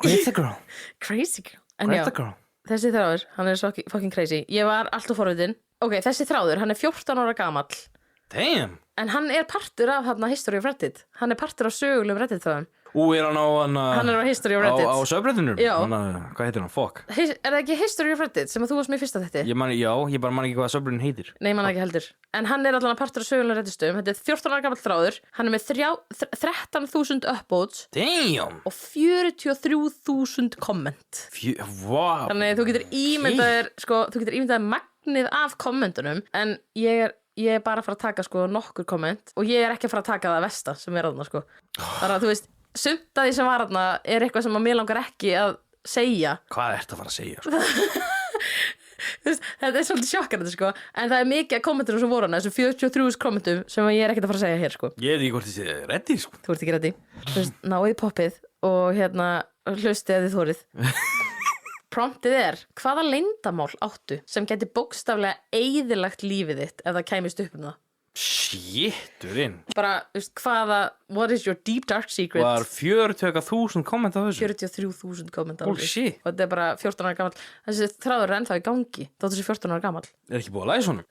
Crazy girl. Crazy girl. En já, Crazy girl. þessi þráður, hann er fucking crazy. Ég var alltaf forvitin. Ok, þessi þráður, hann er 14 ára gamall. Damn. En hann er partur af History of Reddit. Hann er partur af sögulegum Reddit þráðum. Er hann á Hann er á History of Reddit. Á subreddinu? Já. Hvað heitir hann? Fuck. Er það ekki History of Reddit sem að þú varst með fyrsta þetta? Ég bara man ekki hvað subreddin heitir. Nei, man ekki heldur. En hann er allan partur af sögulegum Redditstöðum. Þetta er 14 ára gamall þráður. Hann er með 13.000 upvotes. Damn. Og 43.000 komment. Wow. Þannig þú getur ímyndaðir magnið af kommentunum. En ég er bara að fara að taka, sko, nokkur komment. Og ég er ekki að fara að taka það versta sem er þarna, sko. Þannig að þú veist, sumt að því sem var þarna er eitthvað sem að mér langar ekki að segja. Hvað ertu að fara að segja, sko? Þetta er svolítið sjokkandi, sko. En það er mikið af kommentunum sem voru hana, þessum 43.000 kommentum sem ég er ekkert að fara að segja hér, sko. Ég veit ekki hvort þið sé reddi, sko. Þú ert ekki reddi. Þú veist, náið poppið og hlustið að þið þórið. Promptið er, hvaða leyndamál áttu sem geti bókstaflega eyðilagt lífið þitt ef það kæmist upp um það? Shitturinn. Bara, veist, what is your deep dark secret? Var 40.000 komment á þessu? 43.000 kommentar. Oh shit. Og þetta er bara 14 ára gamall. Þessi þráður er ennþá í gangi þótt þessi 14 ára gamall. Er ekki búið að læsa honum?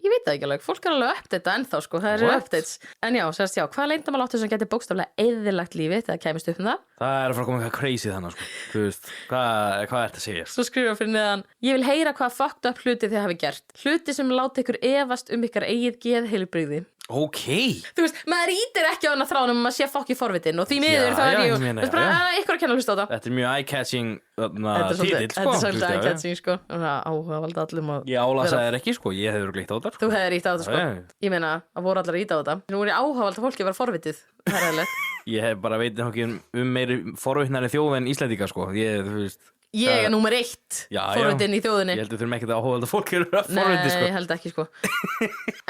Ég veit það ekki alveg. Fólk er alveg að uppdata ennþá, sko. Það er What? updates. En já, hvaða leyndamál áttu sem geti bókstaflega eyðilagt lífið þegar kæmist upp um það? Það er að fara að koma eitthvað crazy þannig, sko. Þú veist, hvað ertu að segja? Svo skrifa fyrir neðan, ég vil heyra hvað fucked up hluti þið hafi gert. Hluti sem láti ykkur efast um ykkar eigið geðheilbrigði. Þú veist, maður ítir ekki á hana þráðum maður sé fokki forvitin og því miður þá ég ég meina, þú veist bara, ykkur að kenna að hlusta á þetta. Þetta er mjög eye-catching Þetta sko. er svolítið eye-catching, sko. Áhugavalda allum að Ég álasaði þér ekki, sko, ég hefur glíkt á þetta, sko. Þú hefðir ítt á þetta, sko. Já. Ég meina, að voru allar að íta á þetta. Nú er ég áhugavalda fólki að vera forvitið. Það er eðlilegt. Ég hef bara veitin ekki meiri forvitnari þjóð en Íslendinga, sko. Þú veist Ég er númer 1 forvitin í þjóðinni. Ég held að þurfum ekkert að áhugavalda fólk eru að forviti, sko. Nei, ég held ekki, sko.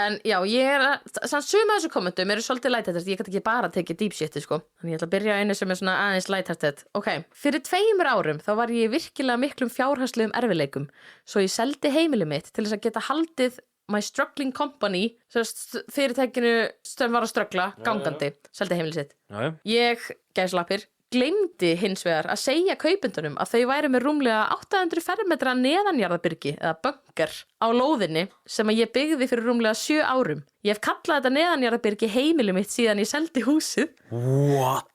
En já, ég er samt suma af þessu kommentum eru svolítið lighthearted. Ég gæti ekki bara að tekið deep shiti, sko. Þannig ég ætla að byrja á einu sem er svona aðeins lighthearted. Ok, fyrir 2 árum þá var ég virkilega miklum fjárhagslegum erfiðleikum. Svo ég seldi heimili mitt til þess að geta haldið my struggling company, fyrirtækinu sem var að struggla, gangandi, seldi heimili sitt. Ég, gæslappir, gleymdi hins vegar að segja kaupendunum að þau væru með rúmlega 800 fermetra neðanjarðabyrgi eða bunker á lóðinni sem að ég byggði fyrir rúmlega 7 árum. Ég hef kallað þetta neðanjarðabyrgi heimili mitt síðan ég seldi húsið. What?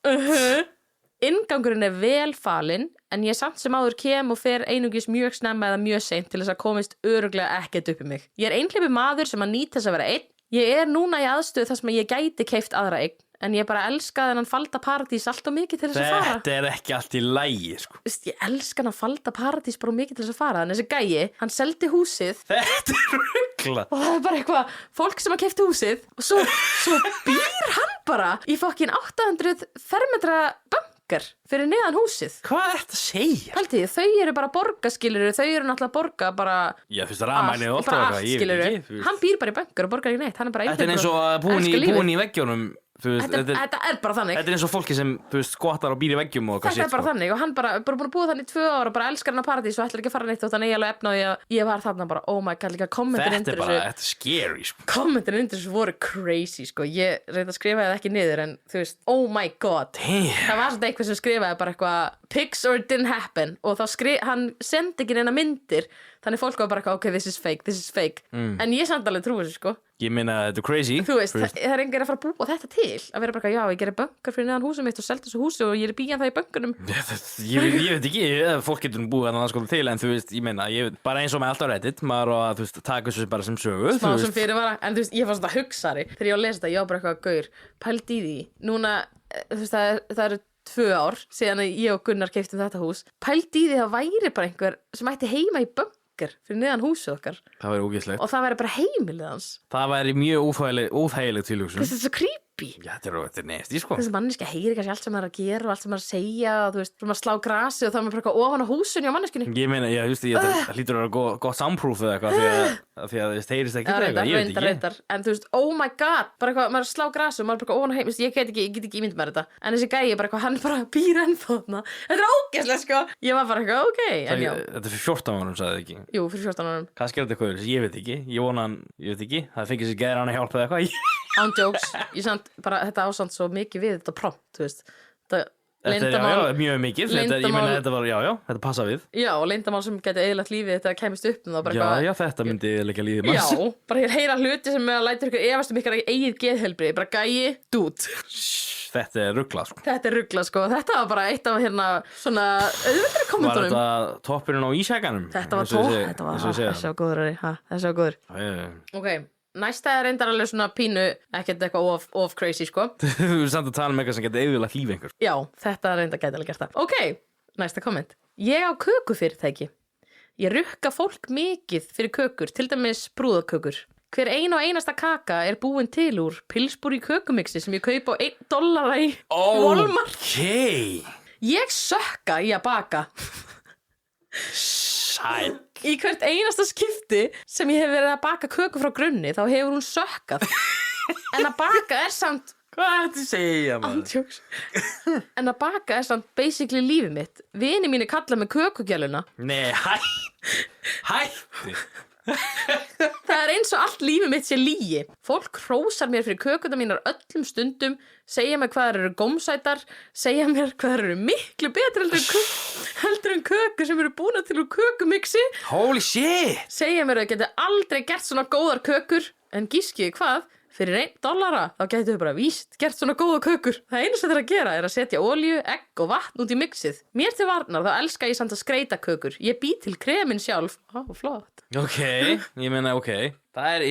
Inngangurinn er vel falinn en ég samt sem áður kem og fer einungis mjög snemma eða mjög seint til þess að komist örugglega ekkert upp í mig. Ég er einhleypur maður sem að nýta þess að vera einn. Ég er núna í aðstöðu þar sem ég gæti keypt aðra eign en ég bara elska þennan falda paradís allt og mikið til þess að fara. Þetta er ekki allt í lagi, sko. Ég elska hann að falda paradís bara mikið til þess að fara. Þannig þessi gæi, hann seldi húsið. Þetta er ruggla. Og það er bara eitthvað, fólk sem að keypti húsið og svo býr hann bara í fokkin 800 fermetra bunker fyrir neðan húsið. Hvað er þetta að segja? Haldið, þau eru bara borgaskiluru, þau eru náttúrulega að borga bara Já, þú veist, rafmæni og allt skiluru. Hann býr bara í bunker og borgar ekki neitt. Hann er bara Þetta er eins og að búin í veggjónum. Þetta er bara þannig. Þetta er eins og fólki sem, skottar og býr í veggjum og Þetta er bara þannig og hann bara búin að búa þannig í 2 ára og bara elskar hann að paradís og ætlar ekki að fara neitt og þannig ég alveg efna og ég var þarna bara, oh my god, líka kommentin Þetta er bara, þetta er scary, sko. Kommentin undir þessu voru crazy, sko. Ég reyndi að skrifa það ekki niður en þú veist, oh my god. Damn. Það var svona eitthvað sem skrifaði bara eitthvað pics or it didn't happen og þá hann sendi ekki neina myndir þannig fólk var bara eitthvað, ok, this is fake en ég samt alveg trúi þessu, sko. Ég meina, þetta er crazy. Þú veist, það er enginn að fara að búa þetta til að vera bara eitthvað, já, ég gerir bunker fyrir neðan húsum mitt og seldi þessu húsi og ég er bíjan það í bunkunum. Ég veit ekki, fólk getur búið þannig að til en þú veist, ég meina, bara eins og með allt á Reddit maður og að, þú veist, taka þessu bara sem sögu smá sem fyrirvara, en þú veist, ég var svona hugsari þegar ég var að lesa þetta, ég var bara eitthvað gaur pældi í því, núna, þú veist, það eru 2 ár síðan að ég og Gunnar keyptum þetta hús, pældi í því það væri bara einhver sem ætti heima í bunker fyrir neðan húsið okkar. Það væri ógeðslegt. Og það væri bara heimilið hans. Það væri mjög óþægileg tilhugsun. Þetta er svo creepy. Já, þetta er nesti, sko. Þessi manneska heyrir kannski allt sem maður er að gera og allt sem maður er að segja og þú veist, maður slá grasi og þá er maður bara ofan á húsunni á manneskunni. Ég meina, já, þú veist, það hlýtur að vera gott soundproof eða eitthvað því að það heyrist ekki eitthvað, ég veit ekki. En þú veist, oh my god, bara eitthvað, maður slá grasi og maður bara ofan á heim, ég get ekki ímynd með þetta. En þessi gæi bara eitthvað, hann bara býr ennþá þarna. Þetta er ógeðslegt, sko. Ég var bara eitthvað, okay, en já. Þetta er fyrir 14 árum, sagði ekki. Jú, fyrir 14 árum. Kannski er þetta eitthvað, ég veit ekki. Ég veit ekki. Það fengið sér geðir hann að hjálpa eða eitthvað. Án jokes, ég samt bara þetta ásand svo mikið við þetta prompt, þú veist. Þetta er mjög mikið, ég meina þetta var, þetta passa við. Já, og leyndamál sem geti eðilagt lífið þetta kæmist upp um það bara Já, þetta myndi eðilega lífið manns. Já, bara ég heyra hluti sem lætur ykkur efast um ykkar eigið geðheilbrigði, bara gæi, dude. Þetta er ruglað, sko. Þetta er ruglað, sko. Þetta var bara eitt af svona auðvitað kommentunum. Var þetta toppurinn á ísjakanum? Þetta var þessi var góður. Ok. Næsta er reyndar alveg svona pínu ekkert eitthvað of crazy, sko. Þú er samt að tala um eitthvað sem getur eðilagt líf einhver. Já, þetta reyndar gæti alveg gert það. Ok, næsta komment. Ég á kökufyrirtæki. Ég rukka fólk mikið fyrir kökur, til dæmis brúðakökur. Hver ein og einasta kaka er búin til úr pilsbúri kökumixi sem ég kaupa á $1 í Walmart. Ok. Ég sökka í að baka. Sæl. Í hvert einasta skipti sem ég hef verið að baka köku frá grunni þá hefur hún sökkað. En að baka er samt Hvað er þetta að segja, maður? En að baka er samt basically lífið mitt. Vini mínu kalla mig kökugjæluna. Nei, hætti. Það er eins og allt lífið mitt sé lygi. Fólk hrósar mér fyrir kökuna mínar öllum stundum, segja mér hvað eru gómsætar, segja mér hvað eru miklu betri heldur en kökur sem eru búna til úr kökumixi. Holy shit. Segja mér að það geti aldrei gert svona góðar kökur, en gískið hvað? Fyrir $1 þá gætu þau bara víst gert svona góða kökur. Það einu sem það er að gera er að setja olíu, egg og vatn út í mixið. Mér til varnar þá elska ég samt að skreita kökur. Ég bý til kremin sjálf. Flott. Ok, ég meina ok. Það er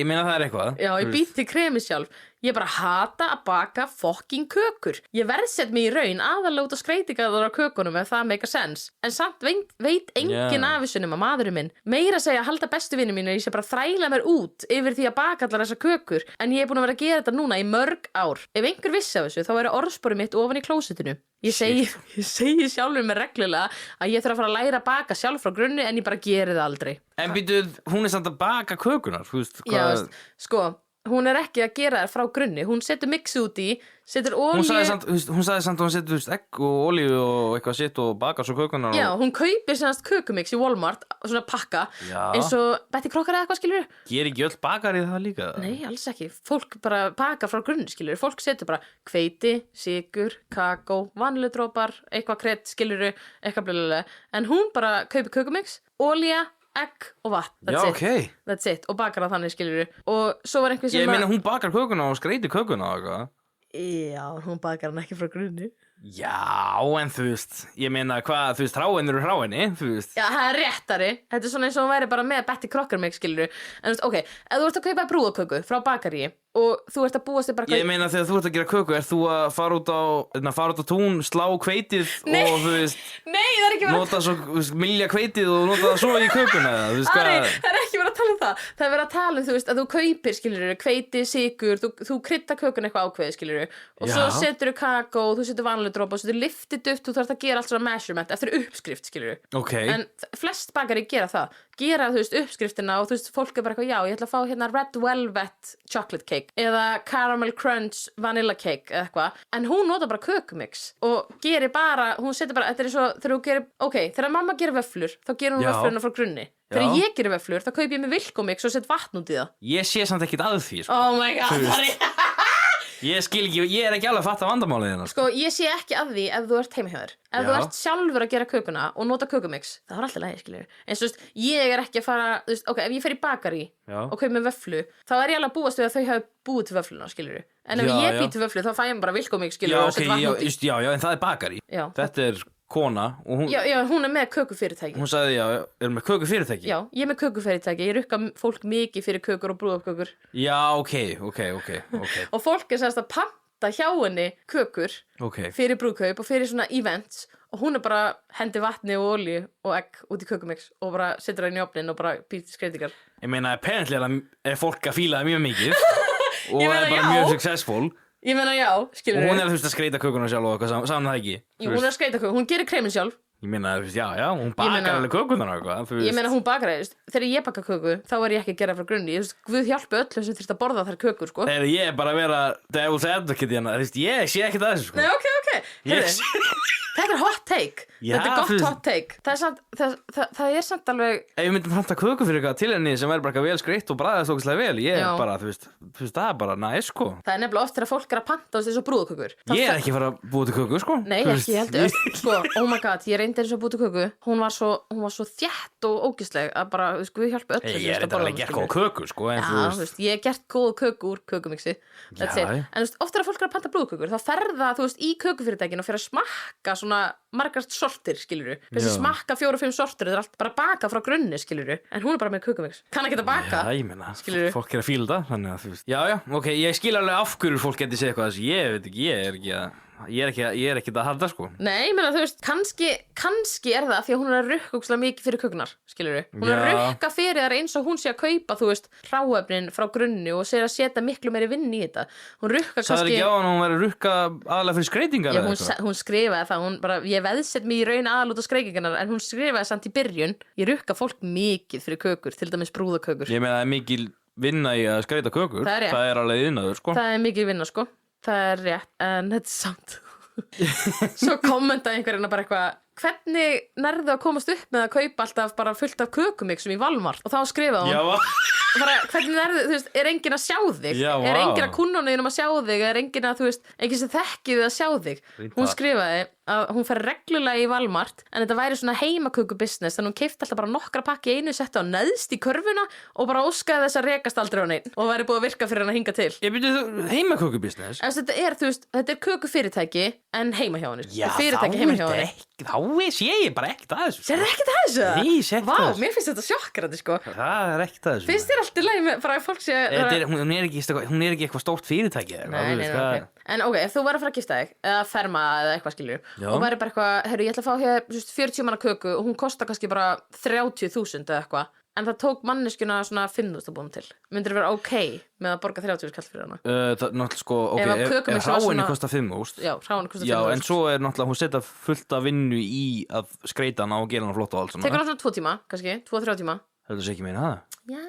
eitthvað. Já, ég bý til kremin sjálf. Ég bara hata að baka fucking kökur. Ég verðsett mig í raun aðalega út á skreitingarnar á kökunum ef það make a sense. En samt veit engin af þessu nema maðurinn minn. Meira segja að halda bestu vinnu mínu, ég sé bara þræla mér út yfir því að baka allar þessar kökur. En ég er búin að vera að gera þetta núna í mörg ár. Ef einhver vissi af þessu, þá væri orðsporið mitt ofan í klósettinu. Ég segi sjálfur mér reglulega að ég þarf að fara að læra að baka sjálf frá grunni en ég bara geri það aldrei. En býtu, hún samt að baka kökunar, þú veist hvað... Já, veist, sko, hún ekki að gera það frá grunni. Hún setur mixi út í, setur olíu... Hún sagði samt að hún setur egg og olíu og eitthvað sitt og baka svo kökunar og... Já, hún kaupir sannast kökumix í Walmart, svona pakka, eins og Betty Crocker eða eitthvað, skilur. Ger ekki öll bakari það líka? Nei, alls ekki. Fólk bara baka frá grunni, skilur. Fólk setur bara hveiti, sykur, kakó, vaniludrópar, eitthvað kredd, skilur, eitthvað blöðlega. En hún bara kaupir kökumix, olía, egg og vatn. That's it. Og bakar það þannig, skilur. Og svo var einhver sem... Ég meina hún bakar kökuna og skreitir kökuna og eitthvað. Já, hún bakar hann ekki frá grunni. Já, en þú veist, ég meina hvað, þú veist, hráin eru hráinni, þú veist. Já, það réttari. Þetta svona eins og hún væri bara með Betty Crocker mix, skilur. En þú veist, ok, ef þú ert að kaupa brúðaköku frá bakaríi og þú ert að búast þig bara... Ég meina þegar þú ert að gera köku, er þú að fara út á tún, slá hveitið og þú veist... Nei, það er ekki verið... Nota svo, mylja hveitið og nota það svo í kökuna, þú veist hvað... Ari, það er ekki verið að tala um það. Það er verið að tala um, þú veist, að þú kaupir, skilur, hveiti, sykur, þú kryddar kökuna eitthvað ákveðið, skilur, og svo setur kakó, þú setur vaniludrópa, þú setur liftið upp, þú þarfst að gera allt svona measurement eftir uppskrift, skilur. Okay. En flest bakari gera það. Gera, þú veist, uppskriftina og þú veist, fólk er bara eitthvað, já, ég ætla að fá hérna Red Velvet Chocolate Cake eða Caramel Crunch Vanilla Cake eða eitthvað, en hún nota bara kökumix og gerir bara, hún setur bara, þetta er svo, þegar þú gerir, ok, þegar mamma gerir vöfflur, þá gerir hún vöfflurna frá grunni. Þegar ég gerir vöfflur, þá kaup ég með vilkomix og set vatn út í það. Ég sé samt ekkert að því, sko. Oh my god, sorry. Ég skil ekki, ég er ekki alveg að fatta vandamálið hérna. Sko, ég sé ekki að því ef þú ert heima hjá þér. Ef þú ert sjálfur að gera kökuna og nota kökumix, það er alltaf lægi, skilur. En svo veist, ég er ekki að fara, þú veist, ok, ef ég fer í bakari og kaup með vöfflu, þá er ég alveg að búast við að þau hafi búið til vöffluna, skilur. En ef ég bý til vöfflu, þá fæ ég bara vilkomix, skilur, og set vatn út í. Já, en það er bakari. Þetta er kona og hún... Já, hún er með kökufyrirtæki. Hún sagði, er með kökufyrirtæki? Já, ég er með kökufyrirtæki, ég rukka fólk mikið fyrir kökur og brúðuppkökur. Já, ok. Og fólk er sérst að panta hjá henni kökur fyrir brúðkaup og fyrir svona events og hún er bara hendi vatni og olíu og egg út í kökumix og bara setur það inn í ofnin og bara býr til skreitingar. Ég meina, apparently er fólk að fíla það mjög mikið og er bara mjög successful. Ég meina já, skilur Og hún er þú veist að skreita kökuna sjálf og eitthvað saman það ekki. Jú, hún er að skreita kökuna, hún gerir kremin sjálf. Ég meina, þú veist, já, hún bakar alveg kökunar og eitthvað. Ég meina, hún bakar það, þegar ég baka köku, þá er ég ekki að gera frá grunni. Ég veist, Guð hjálpi öllum sem þurft að borða þær kökur, sko. Ég er bara að vera devil's advocate hérna, þú veist, ég sé ekkert að þessu, sko. Nei, ok. Þetta er hot take. Þetta er gott hot take. Það er samt alveg... Ef við myndum panta köku fyrir eitthvað til henni sem er bara vel skreitt og bragðast ógeðslega vel, ég er bara, þú veist, það er bara næs, sko. Það er nefnilega oft þegar fólk er að panta eins og brúðkökur. Ég er ekki að fara að búa til köku, sko. Nei, ekki, ég heldur. Sko, oh my god, ég reyndi eins og búa til köku. Hún var svo þétt og ógeðsleg að bara, þú veist, Guð hjálpi öllum. Ég er alveg gert góð köku, sko, en þú veist, ég hef gert góð köku úr kökumixi. En þú veist, oft þegar fólk er að panta brúðkökur, þá fer það, þú veist, í kökufyrirtækinu og fer að smakka svona margar sortir, skilurðu. Þessi smakka 4-5 sortir, þetta er allt bara baka frá grunni, skilurðu. En hún er bara með kökumix. Kann ekki að baka. Já, ég meina, fólk er að fíla það, þannig að þú veist. Já, ok, ég skil alveg af hverju fólk geti segið eitthvað þessu, ég veit ekki, ég er ekki að halda, sko. Nei, ég meina, þú veist, kannski er það því að hún er að rukka ógeðslega mikið fyrir kökunar, skilurðu. Hún er að rukka fyrir þar eins og hún sé að kaupa, þú veist, hráefnin frá grunni og sé að setja miklu meiri vinn í þetta. Hún rukka kannski... Sagði ekki á hann að hún væri að rukka aðalega fyrir skreitingar eða eitthvað? Hún skrifaði það, hún bara, ég veðsett mig í raun aðal út á skreitingarnar, en hún skrifaði samt í byrjun, ég rukka fólk mikið fyrir kökur, til dæmis brúðakökur. Ég meina, það er mikil vinna í að skreita kökur. Það er alveg iðnaður, sko. Það er mikil vinna, sko. Það er rétt, en þetta er samt. Svo kommentaði einhverjana bara eitthvað, hvernig nærðu að komast upp með að kaupa alltaf bara fullt af kökumixum í Walmart? Og þá skrifaði hún bara, hvernig nærðu, þú veist, er enginn að sjá þig? Er enginn að kunnunniðinum að sjá þig? Er enginn að, þú veist, enginn sem þekkið að sjá þig? Hún skrifaði að hún fer reglulega í Walmart en þetta væri svona heimaköku business þannig hún keipti alltaf bara nokkra pakki í einu setti á neðst í körfuna og bara óskaði þess að rekast aldrei á neinn og væri búið að virka fyrir hann að hinga til. Ég byrju heimakökubusiness. Þetta er, þú veist, þetta er kökufyrirtæki en heima hjá henni. Já, fyrirtæki heima hjá henni. Þá sé ég bara ekkert að þessu. Sérðu ekkert að þessu? Nei, ég sé ekkert að þessu. Vá, mér finnst þetta sjokkrandi, sko. Það er ekkert að þessu. Finnst þér allt í lagi með bara að fólk sé... Hún er ekki eitthvað stórt fyrirtæki eða Nei. En ok, ef þú væri að fara að gifta þig eða ferma eða eitthvað skilur og væri bara eitthvað, heyrðu, ég ætla að fá hér 40 manna köku og hún kostar kannski bara 30.000 eða eitthvað en það tók manneskjuna svona 5.000 að búin til. Myndir þú vera ok með að borga 30.000 kall fyrir hana? Það náttúrulega sko, ok, ef hráinni kostar 5.000. Já, hráinni kostar 5.000. Já, en svo er náttúrulega hún setja fullt af vinnu í að skreita hana og gera hana flott og allt svona. Tekur hana svona 2 tíma, kannski, 2-3 tíma. Heldur þú ekki meina það? Já,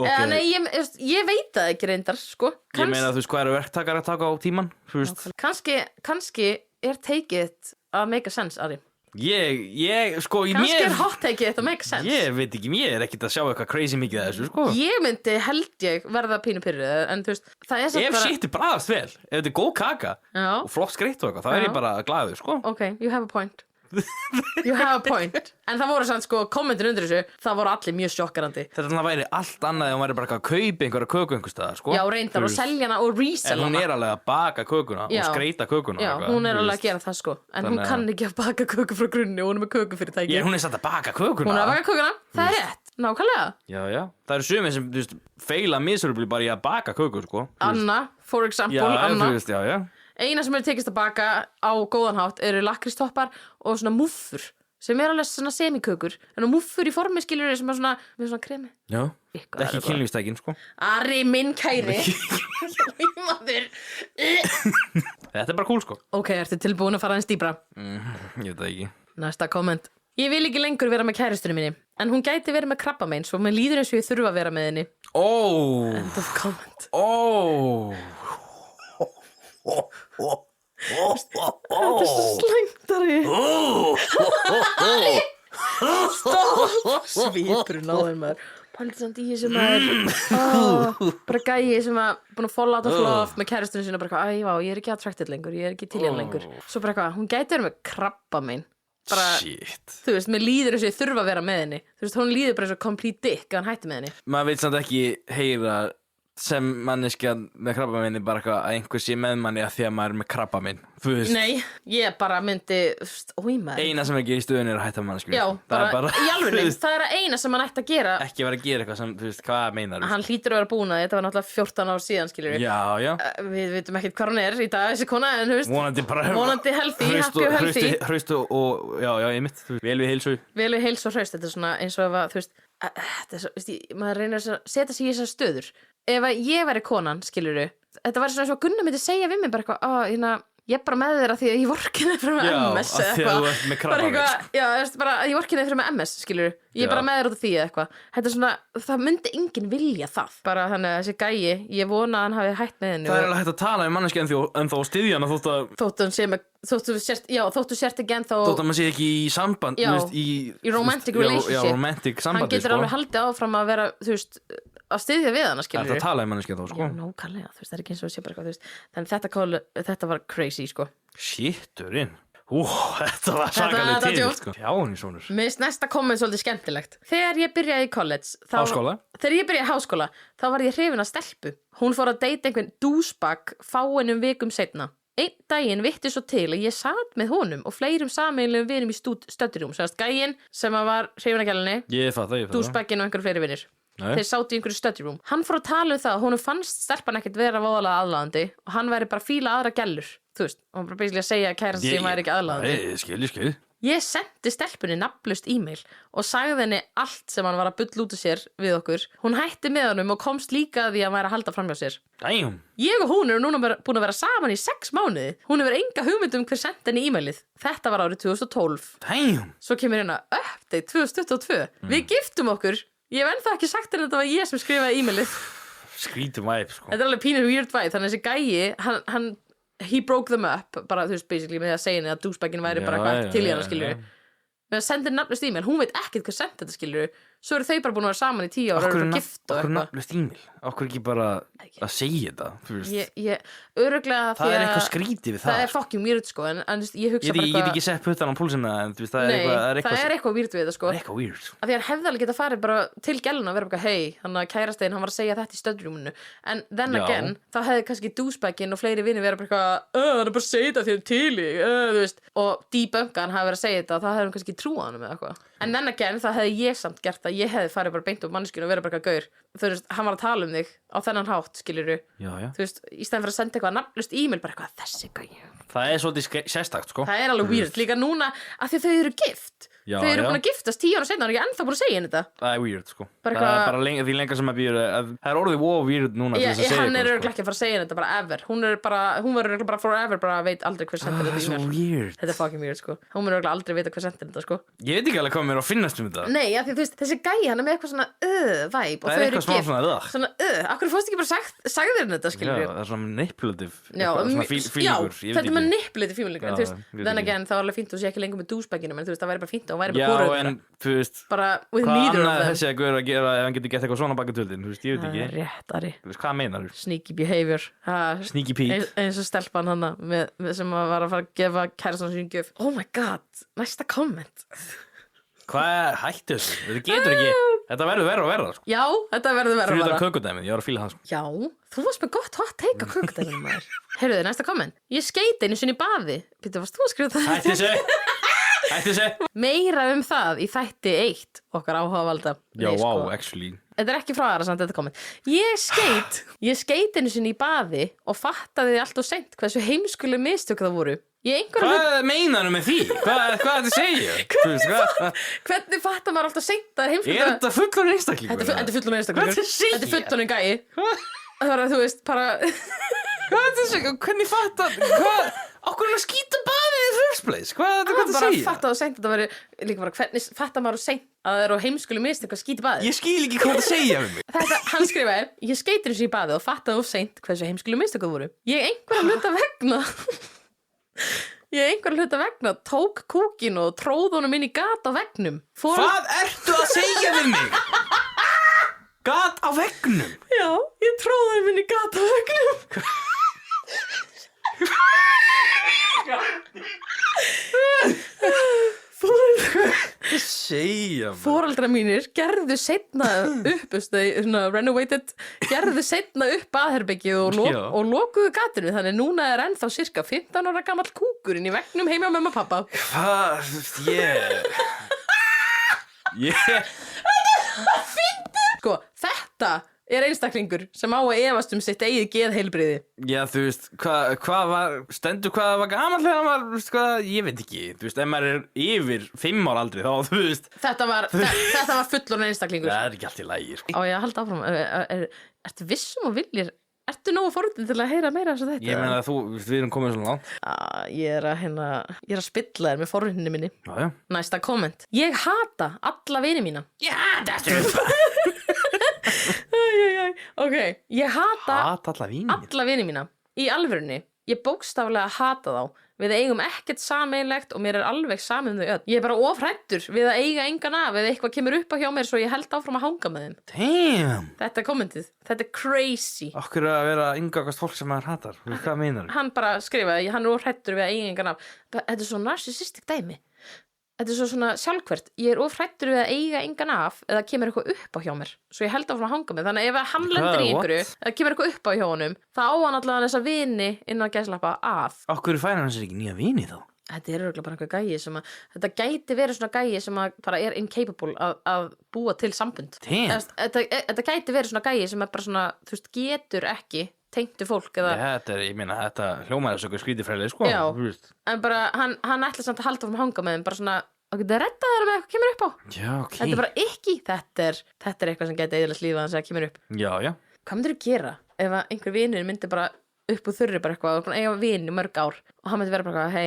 Okay. Nei, ég veit það ekki reyndar, sko. Ég meina, þú veist, hvað eru verktakar að taka á tíman? Kannski er take it að make a sense, Ari. Sko, kannski er hot take it að make sense. Ég veit ekki, ég er ekkert að sjá eitthvað crazy mikið að þessu, sko. Ég myndi, held ég, verða pínu pyrruð, en þú veist, það er samt bara... Ef shit er bragðast vel, ef þetta er góð kaka og flott skreitt og eitthvað, þá er ég bara glaður, sko. Ok, you have a point. You have a point. En það voru sann sko kommentin undir þessu, það voru allir mjög sjokkarandi. Þetta væri allt annað ef hún væri bara að kaupa einhverja köku einhvers staðar, sko. Já, reyndar og selja hana og resella hana. En hún er alveg að baka kökuna og skreita kökuna. Já, hún er alveg að gera það sko. En hún kann ekki að baka köku frá grunni og hún er með kökufyrirtæki. Hún er satt að baka kökuna. Hún er að baka kökuna, það er rétt, nákvæmlega. Já, það eru sumir sem, þú veist, feila miserably bara í að baka köku, sko. Anna, for example, Anna. Já. Eina sem er tekist að baka á góðan hátt eru lakkrístoppar og svona múffur sem er alveg svona semikökur en múffur í formi skilur sem er svona með svona kremi. Já, ekki kynlífstækin sko. Ari minn kæri. Þetta er bara cool sko. Ok, ertu tilbúin að fara aðeins dýpra? Ég veit það ekki. Næsta komment. Ég vil ekki lengur vera með kærustunni minni en hún gæti verið með krabbamein svo mér líður eins og ég þurfa að vera með henni. End of comment. Þetta er svo slæmt, Ari. Stopp. Svipurinn á þeim maður. Pældi samt í þessu maður. Bara gæi sem var búin að fall out of love með kærustunni sinna bara eitthvað, ég er ekki attracted lengur, ég er ekki til hann lengur. Svo bara eitthvað, hún gæti verið með krabbamein. Bara, shit. Þú veist, mér líður eins og ég þurfa að vera með henni. Þú veist, hún líður bara eins og complete dick að hann hætti með henni. Maður veit samt ekki heyra sem manneskja með krabbamein bara eitthvað að einhver sé með manni að því að maður er með krabbamein. Nei, ég bara myndi eina sem ekki í stöðunni er að hætta manneskju. Já, bara í alvörni. Það er að eina sem hann ætti að gera. Ekki vera að gera eitthvað sem, þú veist, hvað meinar hann hlýtur að vera búin að þetta var náttúrulega 14 ár síðan skilur við. Já. Við vitum ekkert hvað hann er í dag þessi kona en þú veist vonandi healthy, happy og healthy hraust og já, ég mitt vel við heilsu og hraust. Þetta er svona eins og ef að þú veist maður reynir að setja sig í þessar stöður. Ef að ég væri konan, skilurðu, þetta væri svona eins og Gunnar myndi segja við mig bara eitthvað, ég er bara með þér að því að ég vorkinni fyrir með MS eða eitthvað. Já, að því að þú ert með krabbamein. Já, bara að ég vorkinni fyrir með MS, skilurðu. Ég er bara með þér út af því eða eitthvað. Þetta er svona, það myndi enginn vilja það. Bara þannig að þessi gæi, ég vona að hann hafi hætt með henni. Það er alveg hægt að tala um manneskja en þá styðja hana þóttu sért ekki ennþá þótt að maður sé ekki í samband í romantic relationship. Romantic sambandi, hann getur alveg haldið áfram að vera þú veist að styðja við hana skilur það tala um manneskja þá sko. Já, nákvæmlega, þú veist, það er ekki eins og að sé bara eitthvað þannig þetta var crazy sko. Shitturinn þetta var sakaleg til sko. Jánisónur. Mér finnst næsta komment svolítið skemmtilegt. Þegar ég byrjaði í college Þegar ég byrjaði í háskóla þá var ég hrifin af stelpu. Hún fór að deyta einhvern douchebag fáeinum vikum seinna. Einn daginn vitti svo til að ég sat með honum og fleirum sameiginlegum vinum í stöddurúm. Svo gæinn sem var hrifin af gælinni, douchebaginn og einhverjum fleiri vinir. Þeir sátu í einhverju study room. Hann fór að tala um það að honum fannst stelpan ekkert vera voðalega aðlaðandi og hann væri bara að fíla aðra gælur. Þú veist, hann bara basically að segja að kærast sem væri ekki aðlaðandi. Skil. Ég sendi stelpunni nafnlaust e-mail og sagði henni allt sem hann var að bulla út úr sér við okkur. Hún hætti með honum og komst líka að því að hann væri að halda framhjá sér. Damn. Ég og hún eru núna búin að vera saman í 6 mánuði. Hún hefur enga hugmynd hver sendi henni e-mailið. Þetta var árið 2012. Damn. Svo kemur hérna update 2022. Við giftum okkur. Ég hef ennþá ekki sagt henni að þetta var ég sem skrifaði e-mailið. Skrítum vibe sko. Þetta er alveg pínur weird vibe. Þannig að þessi gæi, he broke them up. Bara þú veist, basically með að segja henni að douchebaginn væri bara eitthvað til í hana, skilur. Með að senda henni nafnlaust e-mail. Hún veit ekkert hvað sendi þetta, skilur. svo eru þau bara búin að vera saman í 10 ára og eru gift og eitthvað nafnlust e-mail, okkur ekki bara að segja þetta, þú veist örugglega það er eitthvað skrítið við það er fucking weird sko en ég hugsa bara ég get ekki sett puttan á púlsina en þú veist það er eitthvað weird við það sko það er eitthvað weird af því að hefði alveg geta farið bara til gæluna og vera bara hei, þannig að kærastinn hann var að segja þetta í stöðrúminu en then again, þá hefði kannski douchebaginn og fleiri vinir verið bara hann er bara að segja þetta því hann til í þú veist, og debunkan hafi verið að segja þetta og það hefði hann kannski trúað hann með eitthvað en then again, það hefði ég samt gert að ég hefði farið bara beint upp manneskjunu og verið bara gaur þú veist, hann var að tala um þig á þennan hátt skilurðu, þú veist, í stæðan fyrir að senda eitthvað nafnlaust e-mail, bara eitthvað þessi gæja það er svolítið sérstakt sko það er alveg weird, líka núna að því þau eru gift þau eru búin að giftast 10 ára seinna og ég er ennþá búin að segja henni þetta það er weird sko það er bara því lengra sem að býður það er orðið weird núna til þess að segja hann er örugglega ekki að fara að segja henni þetta bara ever hún verður örugglega bara forever bara veit aldrei hver sendir þetta weird þetta er fucking weird sko hún verður örugglega aldrei vita hver sendir þetta sko ég veit ekki alveg hvað mér á að finnast þetta nei, af því þú veist, þessi gæi hann er með eitthvað svona vibe og þau eru gift svona akkur fórst ekki bara sagði henni þetta skilur það er svona manipulative feeling then again þá er alveg fínt og sé ekki lengur með douchebaginu en þú veist það væri bara fínt og væri bara hvoru þú veist bara with neither of them þessi að guður að gera ef hann getur gett eitthvað svona baka tjöldin þú veist ég veit ekki réttari þú veist hvað meinar þú sneaky behavior sneaky Pete eins og stelpan hana sem var að fara að gefa kærastan sín gjöf oh my god næsta comment hvað hættu þessu þetta getur ekki þetta verður verra og verra sko. já þetta verður verra og verra verra kökudæmið ég var að fíla það sko. já þú varst með gott hot take á kökudæminu maður heyrðu næsta comment ég skeiti einu sinni í baði Pítur varst þú að skrifa það hættu þessu meira það í þætti 1 okkar áhugavalda já wow actually þetta er ekki frá aðra samt þetta komment ég skeit einu sinni í baði og fattaði allt og seint hversu heimskuleg mistök það voru hvað meinar þú með því? hvað þetta segja? hvernig fattar maður alltaf seint það er heimskuleg er þetta fullorðinn einstaklingur? þetta er fullorðinn einstaklingur þetta er fullorðinn gæi það er að þú veist bara hvað þetta segja? hvernig fattar okkur er að skýta baðið í first place hvað þetta segja? bara fattaði seint þetta veri líka bara hvernig fattar maður seint að það eru heimskuleg mistök að skýta baðið ég skil ekki hvað þetta segja við mig þetta, hann skrifaði ég skeitir þessu í baðið og fattaði seint hversu heimskuleg mistök það voru ég einhverja hluta vegna tók kúkin og tróð honum inn í gat á veggnum hvað ertu að segja við mig? gat á veggnum? já, ég tróð honum inn í gat á veggnum foreldrar mínir gerðu seinna upp renovated gerðu seinna upp baðherbergið og lokuðu gatinu þannig núna er ennþá cirka 15 ára gamall kúkurinn í veggnum heima á mömmu og pappa hvað? sko, þetta er einstaklingur sem á að efast sitt eigið geðheilbrigði já, þú veist, hvað var stendur hvað var gaman þegar hann var hvað, ég veit ekki, þú veist, ef maður er yfir 5 ára aldrei, þá, þú veist þetta var fullorðinn einstaklingur það er ekki allt í lagi á ég að halda áfram ertu vissum og viljir ertu nógu forvitin til að heyra meira af þetta? ég meina að við erum komin svona langt ég er að spilla þér með forvitinni minni já. Næsta komment ég hata alla vini mína ég hata þetta ok, ég hata alla vini mína í alvörunni, ég bókstaflega hata þá við eigum ekkert sameiginlegt og mér er alveg saman þau öll ég er bara ofhræddur við að eiga engan af eða eitthvað kemur upp á hjá mér svo ég held áfram að hanga með þeim damn þetta er kommentið, þetta er crazy okkur að vera yngangast fólk sem maður hatar hvað meinar þú? hann bara skrifaði, hann er ofhræddur við að eiga engan af þetta er svo narcissistic dæmi þetta er svo svona sjálfkvært ég er ofhræddur við að eiga engan af eða kemur eitthvað upp á hjá mér svo ég held áfram að hanga með þannig að ef hann lendir í einhverju eða kemur eitthvað upp á hjá honum þá á hann allavega þessa vini innan gæslappa af okkur fær hann sér ekki nýja vini þá þetta er örugglega bara einhver gæi sem að þetta gæti verið svona gæi sem að bara er incapable að búa til sambund þetta gæti verið svona gæi sem er bara svona þú veist getur ekki tengdu fólk eða ég meina þetta hljómaði þessu eitthvað skrítið sko já, en bara hann ætla samt að halda áfram að hanga með þeim bara svona og geta redda þér með eitthvað kemur upp á já, ok þetta er bara ekki, þetta er eitthvað sem geti eðilegt lífið hans að kemur upp já hvað myndir þú gera ef einhver vinur myndi bara upp úr þurri bara eitthvað og eiga vini mörg ár og hann myndi vera bara hei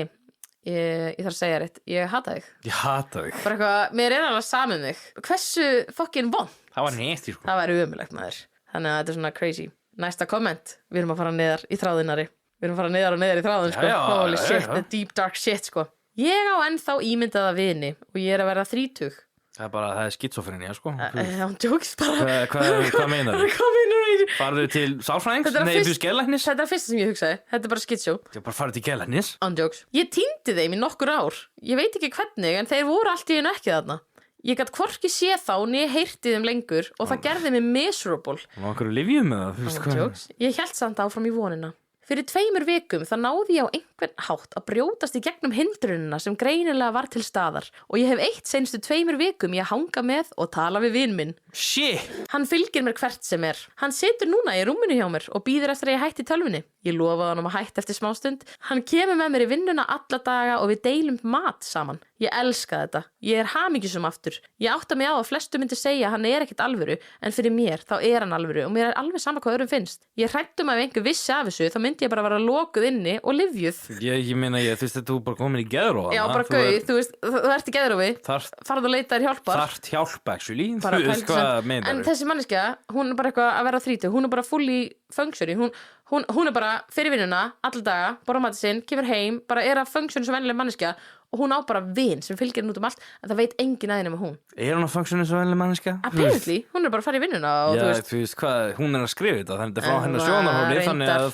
ég þarf að segja rétt, ég hata þig bara eitthvað, mér er alveg saman þig hversu fucking von það var neitt sko það var umulegt maður þannig að þetta er svona crazy næsta komment, við erum að fara neðar í þráðinari við erum að fara neðar og neðar í þráðin sko holy shit, the deep dark shit sko ég á ennþá ímyndaða vini og ég er að verða 30 Það er skitsofrenia, sko. Hann jokes bara. Hvað meinar þú? Hvað meinar þú? Farðu til sálfræðings? Nei, þú geðlæknis? Þetta fyrsta sem ég hugsaði. Þetta bara skitsjó. Ég bara farðu til geðlæknis? Án jokes. Ég týndi þeim í nokkur ár. Ég veit ekki hvernig, en þeir voru allt í einu ekki þarna. Ég gat hvorki séð þá, né heyrti þeim lengur og það gerði mig miserable. Og okkur lyfjum með það, þú veist hvað? Jokes. Ég hélt samt áfram í vonina. Fyrir 2 vikum það náði ég á einhvern hátt að brjótast í gegnum hindrunina sem greinilega var til staðar og ég hef eitt seinustu 2 vikum ég að hanga með og tala við vin minn. Shit! Hann fylgir mér hvert sem er. Hann situr núna í rúminu hjá mér og býður eftir að ég hætti tölvunni. Ég lofaði hann að hætta eftir smástund. Hann kemur með mér í vinnuna alla daga og við deilum mat saman. Ég elska þetta. Ég er hamingjusum aftur. Ég átta mig á að flestu myndi segja að hann er ekkert alvöru, en fyrir mér þá er hann alvöru og mér er alveg sama hvað öðrum finnst. Ég hrættum að ef einhver vissi af þessu þá myndi ég bara vera lokuð inni og lyfjuð. Ég meina, þú veist að þú bara komin í geðróf. Já, bara gauð, þú veist, þú ert í geðrófi. Farðu að leita þér hjálpar. Þarft hjálp, actually. Bara Þú veist hvað meinar. En þessi manneskja, hún er bara eitthvað að vera 30, hún er bara fully functioning, hún er bara fyrir vinnuna alla daga, borða matinn sinn, kemur heim, bara er að funksiona sem venjuleg manneskja og hún á bara vin sem fylgir henni út allt en það veit enginn að henni með hún. Er hún að funksiona sem venjuleg manneskja? Apparently, hún er bara að fara í vinnuna og þú veist hvað, hún er að skrifa þetta þannig að frá hennar sjónarhóli þannig að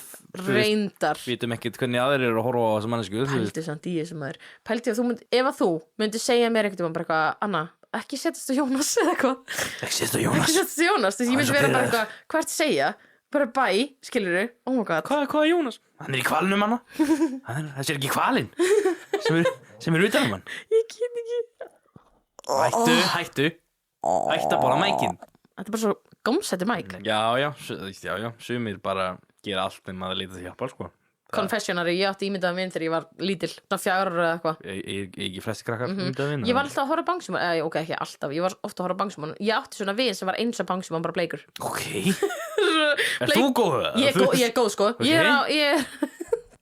reyndar vitum ekkert hvernig aðrir eru að horfa á þessa mannesku. Pældi samt í þessu maður. Pældi ef að þú myndir segja mér einhvern bara eitthvað, Anna, ekki setjast á Jónas eða eitthvað. Ekki setjast á Jónas? Ekki setjast á Jónas, þess að ég myndi vera bara eitthvað, hvað ert að segja? Bara bæ, skilurðu, oh my god. Hvað er Jónas? Hann er í hvalnum, Anna. Það er ekki hvalinn sem er utan hann. Ég get ekki. Hættu að bóla mækinn. Þetta er bara svo gómsættur mæk. Já, sumir bara gera allt en maður leita til hjálpar, sko. Confessionary, ég átti ímyndaða vin þegar ég var lítil, svona 4 ára eða eitthvað. Ekki flesti krakkar ímyndaða vin? Ég var alltaf að horfa á Bangsímon, ok, ekki alltaf, ég var ofta að horfa á Bangsímon. Ég átti svona vin sem var eins og Bangsímon, bara bleikur. Ok. Er þú góð? Ég er góð, sko.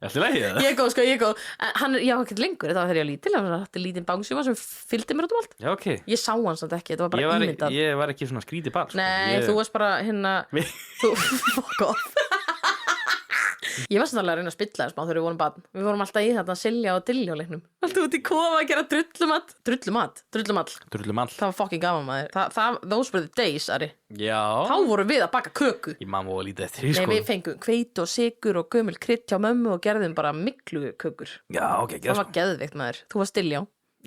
Ertu leið það? Ég er góð. Hann er, já, ekkert lengur, þetta var þegar ég var lítil, hann var hætti lítinn Bangsímon sem fylgdi mér út allt. Já, ok. Ég sá hann samt ekki, þetta var bara ímyndað. Ég var ekki svona skrítið barn. Nei, þú varst bara Ég var svona alveg að reyna að spilla þess þegar við vorum barn. Við vorum alltaf í þetta Silja og Dilljá leiknum. Alltaf út í kofa að gera drullumall. Það var fucking gaman maður. Those were the days, Ari. Já. Þá vorum við að baka köku. Ég mamma og lítið eftir því, sko. Nei, við fengum hveitu og sykur og gömul krydd hjá mömmu og gerðum bara miklu kökur. Já, ok, það var geðveikt maður. Þú varst Dilljá.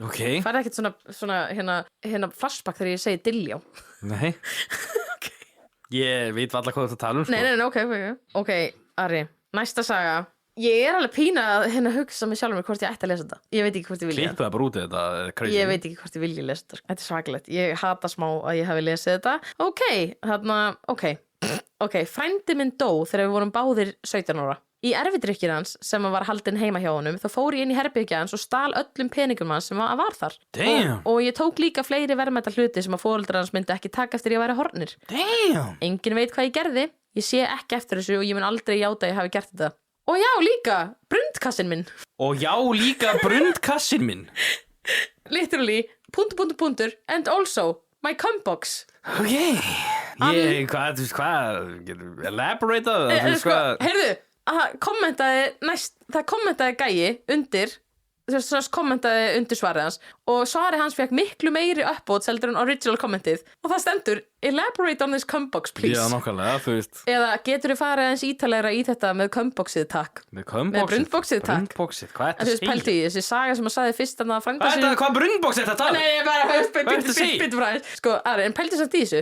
Ok. Það ekkert svona hérna flashback þegar ég segi Dilljá. Nei. Okay. Ég veit alltaf hvað þú ert að tala um, sko. Nei, ok, Ari. Næsta saga. Ég er alveg pína að hugsa mig sjálfur hvort ég ætti að lesa þetta. Ég veit ekki hvort ég vilja. Klippa það bara út þetta, crazy. Ég veit ekki hvort ég vilja lesa þetta. Þetta er svakalegt. Ég hata smá að ég hafi lesið þetta. Ok, frændi minn dó þegar við vorum báðir 17 ára. Í erfidrykkir hans sem var haldinn heima hjá honum þá fór ég inn í herbergið hans og stal öllum peningum hans sem var þar. Damn. Og ég tók líka fleiri verðmæta hluti sem að foreldrar hans myndi ekki taka eftir ég væri horfnir. Damn. Enginn veit hvað ég gerði. Ég sé ekki eftir þessu og ég mun aldrei játa að ég hafi gert þetta. Og já, líka brundkassin minn. Literally, ... and also my cumbox. Ok. Hvað, elaborate það? Heyrðu, það kommentaði gæi undir svarið hans og svarið hans fekk miklu meiri upvotes heldur en original kommentið og það stendur elaborate on this cumbox please. Já, nákvæmlega, þú veist. Eða getur þú farið eins ítalegra í þetta með cumboxið takk. Með brundboxið takk. Brundboxið, hvað er þetta að segja? Pælti í þessi saga sem að sagði fyrst að frænda sín. Hvað brundboxið þetta tala? Nei, ég bara sko, Ari, en pælti samt í þessu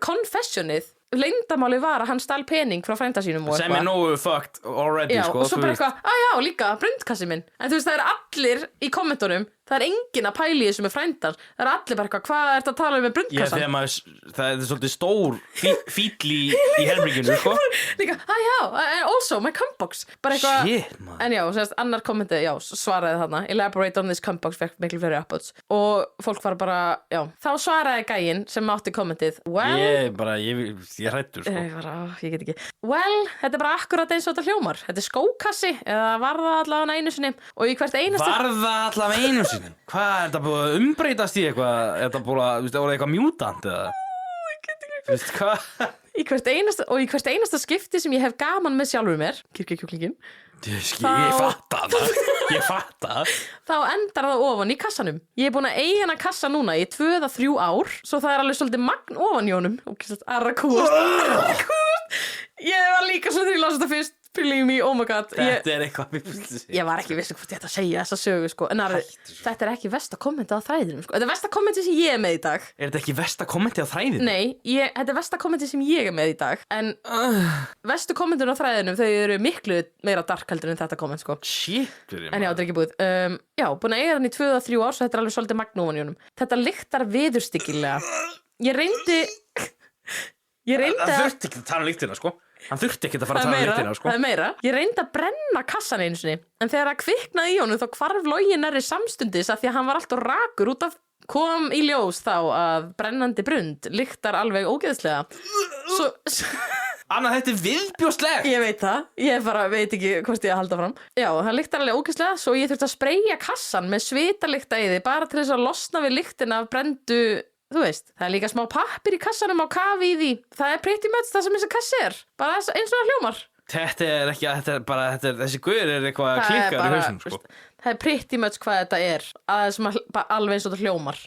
confessionið leyndamáli var að hann stal pening frá frænda sínum og sem er nógu fucked already, já, sko. Og svo bara eitthvað, líka, brundkassi minn. En þú veist, það er allir í kommentunum, það er enginn að pæli þessu með frændar. Það er allir bara eitthvað, hvað er þetta að tala um með brundkassan? Það er svolítið stór fíll í herberginu, sko. Líka, also my cumbox. Bara eitthvað. Shit, man. En já, sérst, annar kommentið, svaraði þarna, elaborate on this cumbox, fekk miklu fleiri upvotes. Og fólk var bara, þá svaraði gæinn sem átti kommentið, ég hrættur, sko. Ég get ekki. Þetta er bara akkurat eins og þetta hljómar. Þetta er skókassi, eða var það allavega einu sinni. Og í hvert einasta... Var það allavega einu sinni? Hvað, er þetta búið að umbreytast í eitthvað? Er þetta búið að, er eitthvað mutant, eða? Ég get ekki. Þú veist hvað? Í hvert einasta skipti sem ég hef gaman með sjálfur mér, kirkjukjúklingin, Ég fatta þá endar það ofan í kassanum. Ég er búin að eiga hana kassa núna í 2-3 ár, svo það er alveg svolítið magn ofan í honum. Og arrakúast. Ég var líka svo þegar ég las þetta fyrst, believe me, oh my god. Þetta er eitthvað ég var ekki viss hvort ég ætti að segja þessa sögu, sko. En þetta er ekki versta kommentið á þræðinum, sko. Þetta er versta kommentið sem ég er með í dag. Er þetta ekki versta kommentið á þræðinum? Nei, þetta er versta kommentið sem ég er með í dag. En verstu kommentin á þræðinum, þau eru miklu meira dark heldur en þetta komment, sko. Shit. En já, þetta er ekki búið. Já, búin að eiga hann í 2-3 ár, svo þetta er alveg svolítið magnófan í honum. Þetta lyktar viðurstyggilega. Ég reyndi Það þurfti ekki að tala um lyktina, sko. Hann þurfti ekki að fara að tala um lyktina, sko. Það er meira. Ég reyndi að brenna kassan einu sinni, en þegar það kviknaði í honum þá hvarf login nærri samstundis af því að hann var alltaf rakur út af kom í ljós þá að brennandi brund lyktar alveg ógeðslega. Anna, þetta er viðbjóðslegt. Ég veit það. Ég bara veit ekki hvort ég að halda fram. Já, það lyktar alveg ógeðslega, svo ég þurfti að spreyja kassan með svitalyktaeyði bara til þess að losna við lyktina af brendu. Þú veist, það er líka smá pappir í kassanum á kafi í því. Það er pretty much það sem þessi kassi er. Bara eins og það hljómar. Þessi guður er eitthvað klikkar í hausnum, sko. Það er pretty much hvað þetta er. Alveg eins og það hljómar.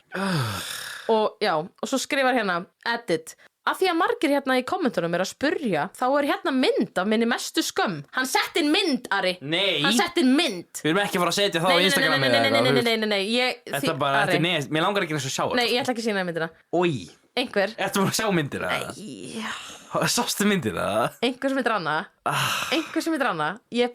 Og svo skrifar hérna, edit. Af því að margir hérna í kommentunum er að spurja, þá er hérna mynd af minni mestu skömm. Hann sett inn mynd, Ari. Nei. Hann sett inn mynd. Við erum ekki að fara að setja það á Instagram eða eitthvað. Nei. Þetta bara, mér langar ekki eins og sjá þetta. Nei, ég ætla ekki að sýna myndina. Oi. Einhver. Ertu bara að sjá myndina? Nei. Sástu myndina? Einhver sem heitir Anna. Ég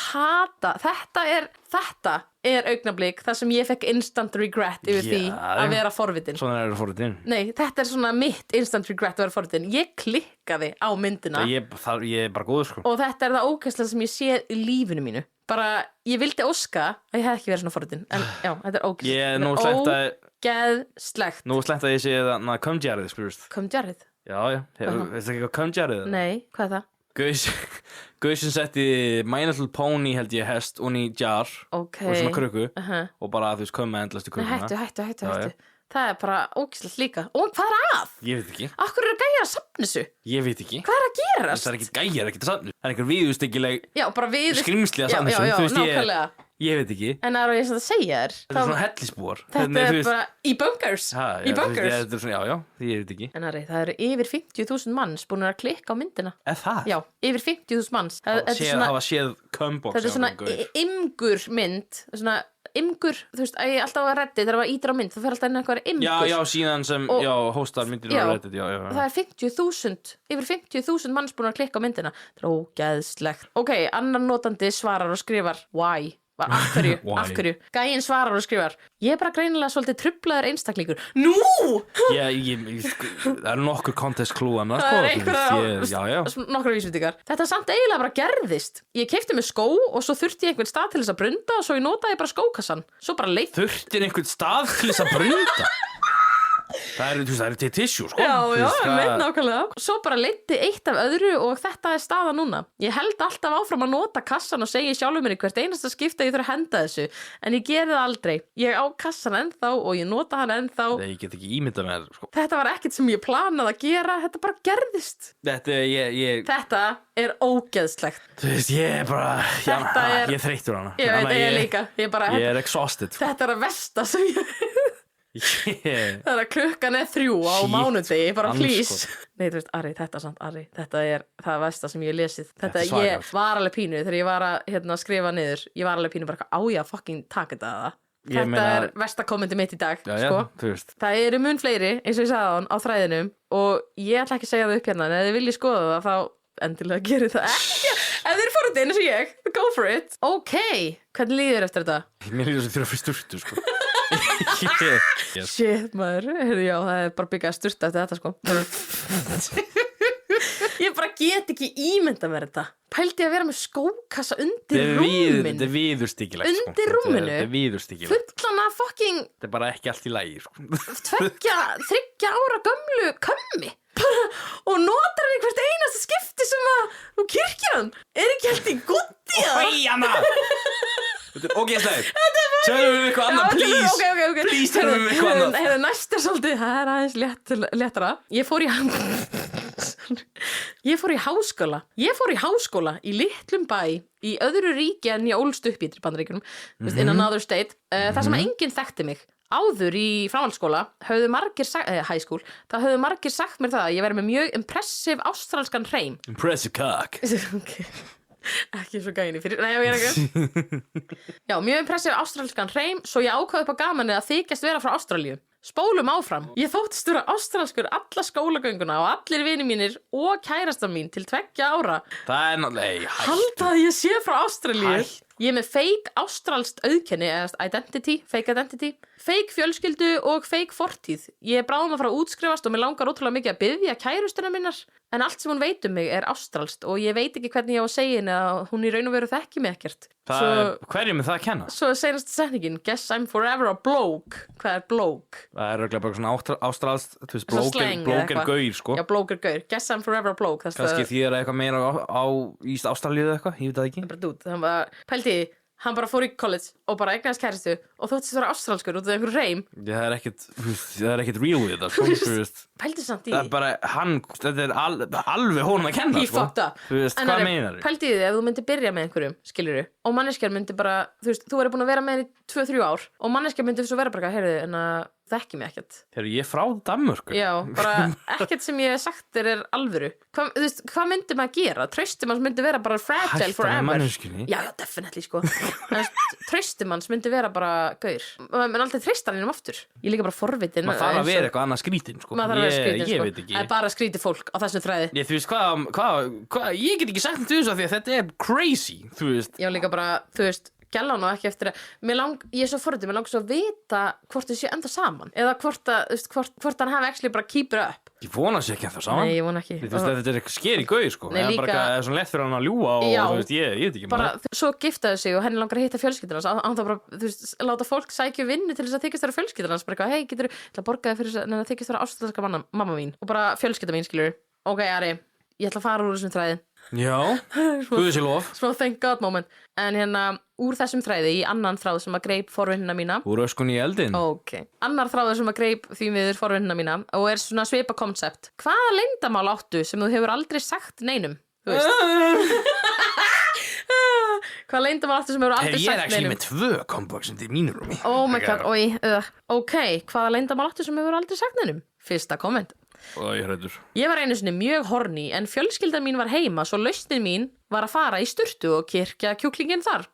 hata. Þetta er augnablik þar sem ég fekk instant regret yfir því að vera forvitin. Svona er það forvitin? Nei, þetta er svona mitt instant regret að vera forvitin. Ég klikkaði á myndina. Ég er bara góður, sko. Og þetta er það ógeðslega sem ég sé í lífinu mínu. Bara, ég vildi óska að ég hef ekki verið svona forvitin. En já, þetta er ógeðslegt. Ógeðslegt. Nú slengt að ég sé það Come-Jarrið, spurust. Come-Jarrið? Já. Veistu ekki hvað Come-Jarrið? Nei, hvað er það? Gauð sem setti My Little Pony held ég hest og í jar og svona krukku og bara þú veist komið endlast í krukkuna. Nei, hættu. Það er bara ógeðslegt líka. Og hvað er að? Ég veit ekki. Akkur eru gæjar að safna þessu? Ég veit ekki. Hvað er að gerast? Það er ekki gæjar, ekki að safna. Það er einhver viðustyggileg skrimsli að safna þessu. Já, nákvæmlega. Ég veit ekki. En það er ég að segja þér. Þetta er svona hellisbúar. Þetta er bara í bunkers. Þetta er svona, já, ég veit ekki. En Ari, það eru yfir 50.000 manns búin að klikka á myndina. Það? Já, yfir 50.000 manns. Hafa séð Comebox. Þetta er svona imgur mynd, svona imgur, þú veist, ég alltaf að Reddit þegar það ítir á mynd, það fer alltaf inn eitthvað imgur. Já, síðan sem, hóstar myndinu á Reddit, já. Það er 50.000, yfir 50.000 manns búin að klikka á myndina. Það er ógeðslegt. Ok, annar notandi svarar og skrifar, why? Af hverju? Gæinn svarar og skrifar, ég er bara greinilega svolítið truflaður einstaklingur. Nú! Það er nokkur contest clue annars. Það er nokkur vísbendingar. Þetta samt eiginlega bara gerðist. Ég keypti mér skó og svo þurfti ég einhvern stað til þess að brunda og svo ég notaði bara skókassan. Svo bara leitt. Þurfti einhvern stað til þess að brunda? Það er til tissue, sko. Já, meit nákvæmlega. Svo bara leiddi eitt af öðru og þetta er staða núna. Ég held alltaf áfram að nota kassan og segi sjálfur mér í hvert einasta skipti að ég þurfa að henda þessu. En ég geri það aldrei. Ég á kassan ennþá og ég nota hann ennþá. Nei, ég get ekki ímyndað mér, sko. Þetta var ekkert sem ég planaði að gera. Þetta bara gerðist. Þetta er ógeðslegt. Þú veist, ég er bara... Ég þreyttur hana. Ég veit, ég líka. Ég er exhausted. Þetta er að versta sem ég... Það er að klukkan er 3 á mánudegi, bara please. Nei, þú veist, Ari, þetta er það versta sem ég hef lesið. Ég var alveg pínu þegar ég var að skrifa niður. Ég var alveg pínu bara á ég að fucking taka þetta. Þetta er versta kommenti mitt í dag, sko. Það eru mun fleiri, eins og ég sagði á þræðinum, og ég ætla ekki að segja það upp hérna, en ef þið viljið skoða það, þá endilega gerir það ekki. Ef þið eru forutinn eins og ég, go for it. Ok, hvernig líður eftir þetta? Mér líður þess að þurfa fyrir sturtu, sko. Shit, maður. Já, það er bara byggað að sturta eftir þetta, sko. Ég bara get ekki ímynda mér þetta. Pældi að vera með skókassa undir rúminu. Þetta er viðurstyggilegt, sko. Undir rúminu? Þetta er viðurstyggilegt. Fullana fucking... Þetta er bara ekki allt í lagi, sko. 3 ára gömlu kömmi. Og notar hann í hvert einasta skipti sem að kirkjan er ekki helt í gutti. Oi, Anna! Þetta er ógeðslegt. Þetta er Segðu mér eitthvað annað, please. Ok. Please, segðu mér eitthvað annað. Heyrðu, næsta svolítið, það er aðeins léttara. Ég fór í háskóla í litlum bæ í öðru ríki en ég ólst upp í Bandaríkjunum, in another state, þar sem enginn þekkti mig. Áður í framhaldsskóla höfðu margir high school, það höfðu margir sagt mér það að ég væri með mjög impressive ástralskan hreim. Impressive cock. Okay. Ekki svo gæni fyrir, nei, ég ekki. Já, mjög impressive ástralskan hreim, svo ég ákvað upp á gamanið að þykjast vera frá Ástralíu. Spólum áfram. Ég þóttist vera ástralskur alla skólagönguna og allir vinir mínir og kærastan mín til 2 ára. Það er náttúrulega, Halda að ég sé frá Ástralíu. Ég er með fake ástralskt auðkenni eða fake identity, fake fjölskyldu og fake fortíð. Ég er bráðum að fara að útskrifast og mér langar ótrúlega mikið að biðja kærustuna minnar, en allt sem hún veit mig er ástralskt og ég veit ekki hvernig ég á að segja henni að hún í raun og veru þekki mig ekkert. Hverjum er það að kenna? Svo seinast setningin, guess I'm forever a bloke. Hvað er bloke? Það er örugglega bara svona ástralskt, þú veist, slang bloke er gaur, sko. Já, bloke er gaur. Guess I'm forever a bloke. Kannski því er eitthvað meira á Íst Ástralíu eða eitthvað, ég veit það ekki. Bara dút, hann bara fór í college og bara eignaðist kæristu og þóttist vera ástralskur út af einhverju reym. Það er ekkert real við það, sko. Pældi samt í. Það er bara, þetta er alveg honum að kenna, Í fucked up. Þú veist, hvað meinar þú? Pældi í því ef þú myndir byrja með einhverjum, skilurðu, og manneskjar myndi bara, þú er búin að vera með henni 2-3 ár og manneskjar myndi svo vera bara, heyrðu, en að þekki mig ekkert. Þegar ég er frá Danmörku. Já, bara ekkert sem ég hef sagt er alvöru. Hvað myndi maður gera? Trausti manns myndi vera bara fragile forever. Hætta með manneskjunni. Já, definitely, sko. Trausti manns myndi vera bara gaur. Men aldrei treystar hann aftur. Ég líka bara forvitin. Maður þarf að vera eitthvað annað skrítin, sko. Maður þarf að vera skrítin, sko. Ég veit ekki. Það er bara skrítið fólk á þessum þræði. Þú veist, hvað, ég get ekki sagt um þessu því að þetta er crazy, þú veist. Já, líka bara, þú veist, gæla hann og ekki eftir að ég er svo forritið, mér langar svo að vita hvort þau séu enda saman eða hvort hann hafi actually bara keep it up. Ég vona sér ekki ennþá saman. Nei, ég vona ekki. Þú veist, þetta er eitthvað skeri gauð, sko. Nei, líka. Það er svona lett fyrir hann að ljúga og Já, þú veist, ég veit ekki bara, svo giftaðu sig og henni langar að hitta fjölskylduna hann þá bara, þú veist, láta fólk sækja vinnu til þess að þykjast vera fjölskylduna bara eitthvað, hei, getur þú borgaði fyrir þess að þykjast vera ástralska mamma mín og bara fjölskylda mín, skilur. Ok, Ari, ég ætla að fara úr þessum þræði. Já, guði sér lof. Smá thank God moment. En úr þessum þræði í annan þráð sem að greip forvinnina mína. Úr öskun í eldin. Ok. Annar þráður sem að greip því miður forvinnina mína og er svona svipa koncept. Hvaða leyndamál áttu sem þú hefur aldrei sagt neinum? Þú veist. Hvaða leyndamál áttu sem hefur aldrei Ég er sagt ekki neinum? með 2 komboxin til mínu rúmi. Oh my god, Ok, hvaða leyndamál áttu sem hefur aldrei sagt neinum? Fyrsta komment. Ég hræddur. Ég var einu sinni mjög horny en fjölskyldan mín var heima svo lausnin mín var að fara í sturtu og kyrkja kjúklingin þar.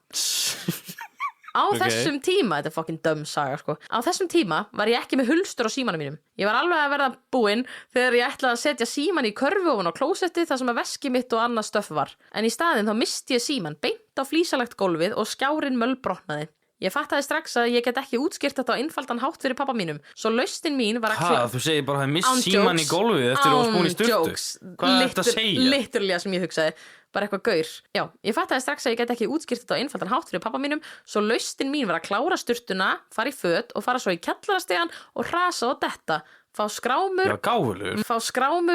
Á þessum tíma, þetta er fucking dumb saga, sko. Á þessum tíma var ég ekki með hulstur á símanum mínum. Ég var alveg að verða búinn þegar ég ætlaði að setja síman í körfu ofan á klósetti þar sem að veski mitt og annað stöff var. En í staðinn þá misti ég síman beint á flísalagt gólfið og skjárinn mölbrotnaði. Ég fattaði strax að ég get ekki útskýrt þetta á einfaldan hátt fyrir pappa mínum. Svo lausnin mín var að Þú segir bara að það mist síman í gólfið eftir að þú varst búin í sturtu. Hvað er þetta að segja? Literally sem ég hugsaði. Bara eitthvað gaur. Já, ég fattaði strax að ég get ekki útskýrt þetta á einfaldan hátt fyrir pappa mínum. Svo lausnin mín var að klára sturtuna, fara í föt og fara svo í kjallarastegan og hrasa og detta. Fá skrámur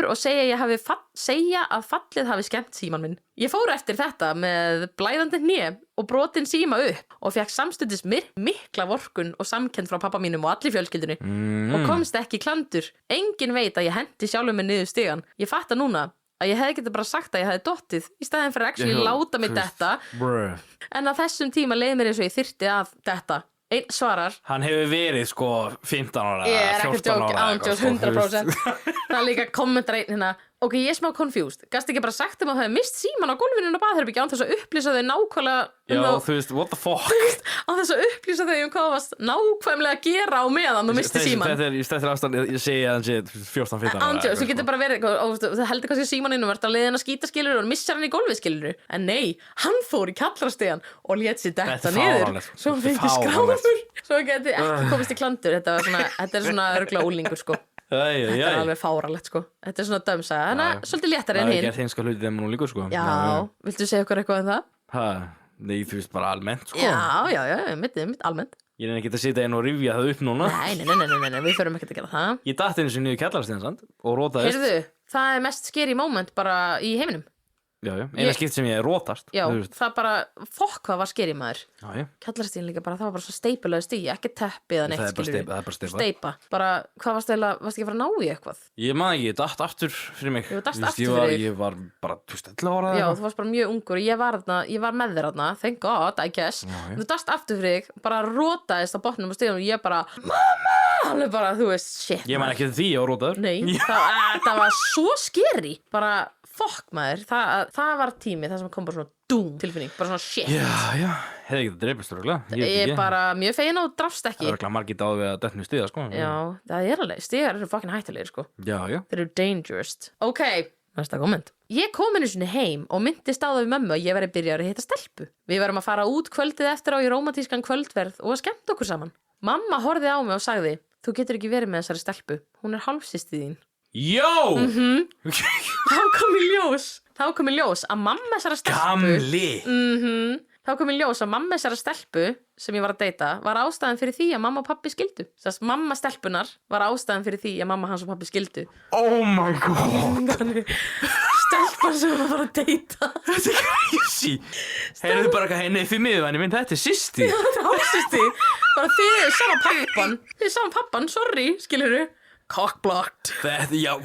og segja að fallið hafi skemmt síman minn. Ég fór eftir þetta með blæðandi hné og brotin síma upp og fekk samstundis mikla vorkun og samkennd frá pappa mínum og allir fjölskyldunni og komst ekki klandur. Engin veit að ég hendi sjálfum mig niður stigan. Ég fatta núna að ég hefði getið bara sagt að ég hefði dottið í staðinn fyrir að láta mig detta en á þessum tíma leið mér eins og ég þyrfti að detta. Einn svarar Hann hefur verið sko 15 ára Ég er ekki 14 ára ándjós 100% Það er líka kommentar einn hérna Ok, ég er smá confused Gast ekki bara sagt að það hefði mist síman á gólfinu á baðherbergi án þess að upplýsa þau nákvæmlega Já, þú veist, what the fuck Án þess að upplýsa þau hvað varst nákvæmlega að gera á meðan þú misti síman Þetta er ástand, ég segi að hann sé 14-15 ára Ándjós, þú getur bara verið Það heldur kannski símaninu verið að leiðin að skýta skilur og missar hann í gólfið skilur En nei, hann fór í kallarastegan og lét sér detta niður Svo hann fengi skrámur Svo hann geti ekki komist í klandur Þetta er svona örgla úlingur sko Þetta er alveg fáralegt sko Þetta er svona dömsaga, þannig að svolítið léttari en hinn Það er gert hinska hluti þegar maður líka sko Já, viltu segja okkur eitthvað um það? Nei, þú veist bara almennt sko Já, mitt almennt Ég er ekki að sitja inn og rifja það upp núna Nei, við förum ekkert að gera það Ég datt einu sinni niður kjallarastíðan og rótaðist Heyrðu, það er mest scary moment bara í heiminum Já, eina skipt sem ég rótast. Já, það bara, fokk hvað var skeri maður. Já. Kjallarstíðin líka bara, það var bara svo steipulaði stíð, ekki teppi eða neitt, það er bara steipa. Bara, hvað varst ekki að fara að ná í eitthvað? Ég man ekki, ég datt aftur fyrir mig. Jú, datt aftur fyrir þig. Ég var bara 11 ára. Já, þú varst bara mjög ungur, ég var með þér þarna, thank God, I guess. Þú datt aftur fyrir þig, bara rótaðist á botnum og stíðum og ég bara, mamma! Alveg bara, þú veist, shit. Ég man ekki því á rótaður. Nei, það var svo skeri. Bara, fokk maður, það var tími það sem kom bara svona tilfinning, bara svona shit. Já, hefði ekki það dreipist örgulega. Ég er bara mjög fegin og drafst ekki. Það er örgulega margir dáð við að detna í stiga, sko. Já, það er alveg, stigar eru fucking hættulegir, sko. Já. Þeir eru dangerous. Ok, næsta komment. Ég kom einu sinni heim og myndist á það við mömmu að ég væri byrjaður að hitta stelpu. Við varum að fara út kvöldið eftir á í rómantískan kvöldverð og að skemmt okkur saman. Mamma horfði á mig og sagði, þú getur ekki verið með þessari stelpu, hún er hálfsystir þín. Jó! Þá kom í ljós að mamma þessara stelpu Gamli! Þá kom í ljós að mamma þessara stelpu sem ég var að deyta var ástæðan fyrir því að mamma og pappi skildu. Þess að mamma stelpunar var ástæðan fyrir því að mamma hans og pappi skildu. Oh my god! Stelpan sem var að deyta. Þetta er crazy! Heyrðu bara hvað henni fyrir miðvæni minn, þetta er systir. Já, þetta er hálfsystir. Bara þið saman pappan, sorry, skilurðu. Cockblocked. Þetta, já,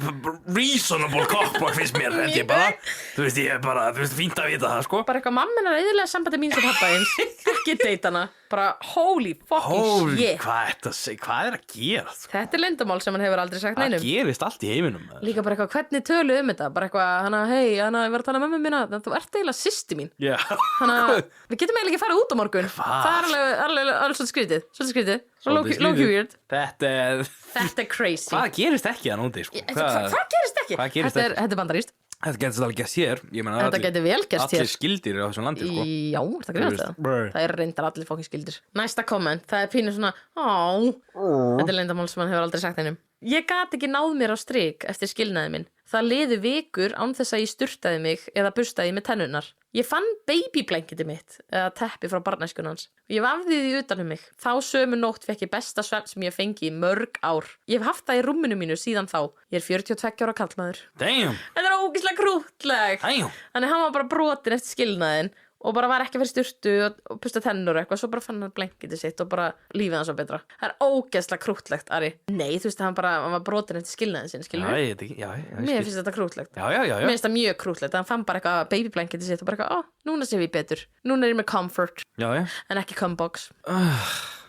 reasonable cockblock finnst mér, held ég bara. Þú veist, fínt að vita það, sko. Bara eitthvað mamma er eðilega sambandi mín sem pappa eins. Ekki deytana. Bara holy fucking shit. Hvað er að gera? Þetta er leyndamál sem hann hefur aldrei sagt neinum. Það gerist allt í heiminum. Líka bara eitthvað, hvernig töluðu þetta? Bara eitthvað, ég var að tala með mömmu mína, þú ert eiginlega systir mín. Já. Við getum eiginlega ekki að fara út á morgun. Það er alveg svolítið skrítið. Low-key weird. Þetta er crazy. Hvað gerist ekki að núti, sko? Hvað gerist ekki? Þetta er bandarískt. Þetta getur alveg gæst hér. Þetta getur vel gæst hér. Allir skildir á þessum landi, sko. Já, það greinast það. Það er reyndar allir fokkin skildir. Næsta komment, það er pínu svona Þetta er leyndamál sem hann hefur aldrei sagt einum. Ég gat ekki náð mér á strik eftir skilnaði minn. Það liðu vikur án þess að ég sturtaði mig eða burstaði með tennurnar. Ég fann babyblanketi mitt eða teppi frá barnæskunans. Ég vafði því utan um mig. Þá sömu nótt fekk ég besta svefn sem ég fengi í mörg ár. Ég hef haft það í rúminu mínu síðan þá. Ég er 42 ára karlmaður. Damn. Þetta er ógeðslega krúttlegt. Þannig hann var bara brotin eftir skilnaðinn og bara var ekki að fyrir sturtu og pusta tennur og eitthvað, svo bara fann hann blanketið sitt og bara lífið hans var betra. Það er ógeðslega krúttlegt, Ari. Nei, þú veist, hann var brotin eftir skilnaðin sinn, skilur við? Já, mér finnst þetta krúttlegt. Já. Mér finnst það mjög krúttlegt, hann fann bara eitthvað babyblanketið sitt og bara eitthvað, núna sé við betur. Núna er ég með comfort. Já. En ekki combox.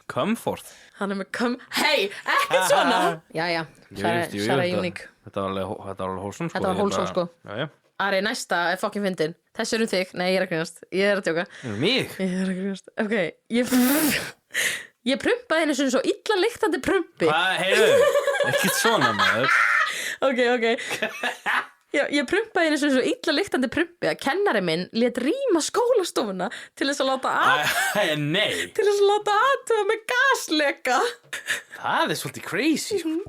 Comfort? Hann er með Hey, ekkert svona! Já, Sara Unique. Þetta var alveg wholesome, sko. Þetta var wholesome, sko. Já. Ari, næsta er fucking fyndin. Þessi er þig. Nei, ég er að grínast. Ég er að djóka. Mig? Ég er að grínast. Ok, ég prumpaði henni svo illa lyktandi prumpi. Hvað, heyrðu? Ekkert svona, maður. Ok. Ég prumpaði henni svo illa lyktandi prumpi að kennari minn lét rýma skólastofuna til þess að láta aðtuga með gasleka. Það er svolítið crazy, sko.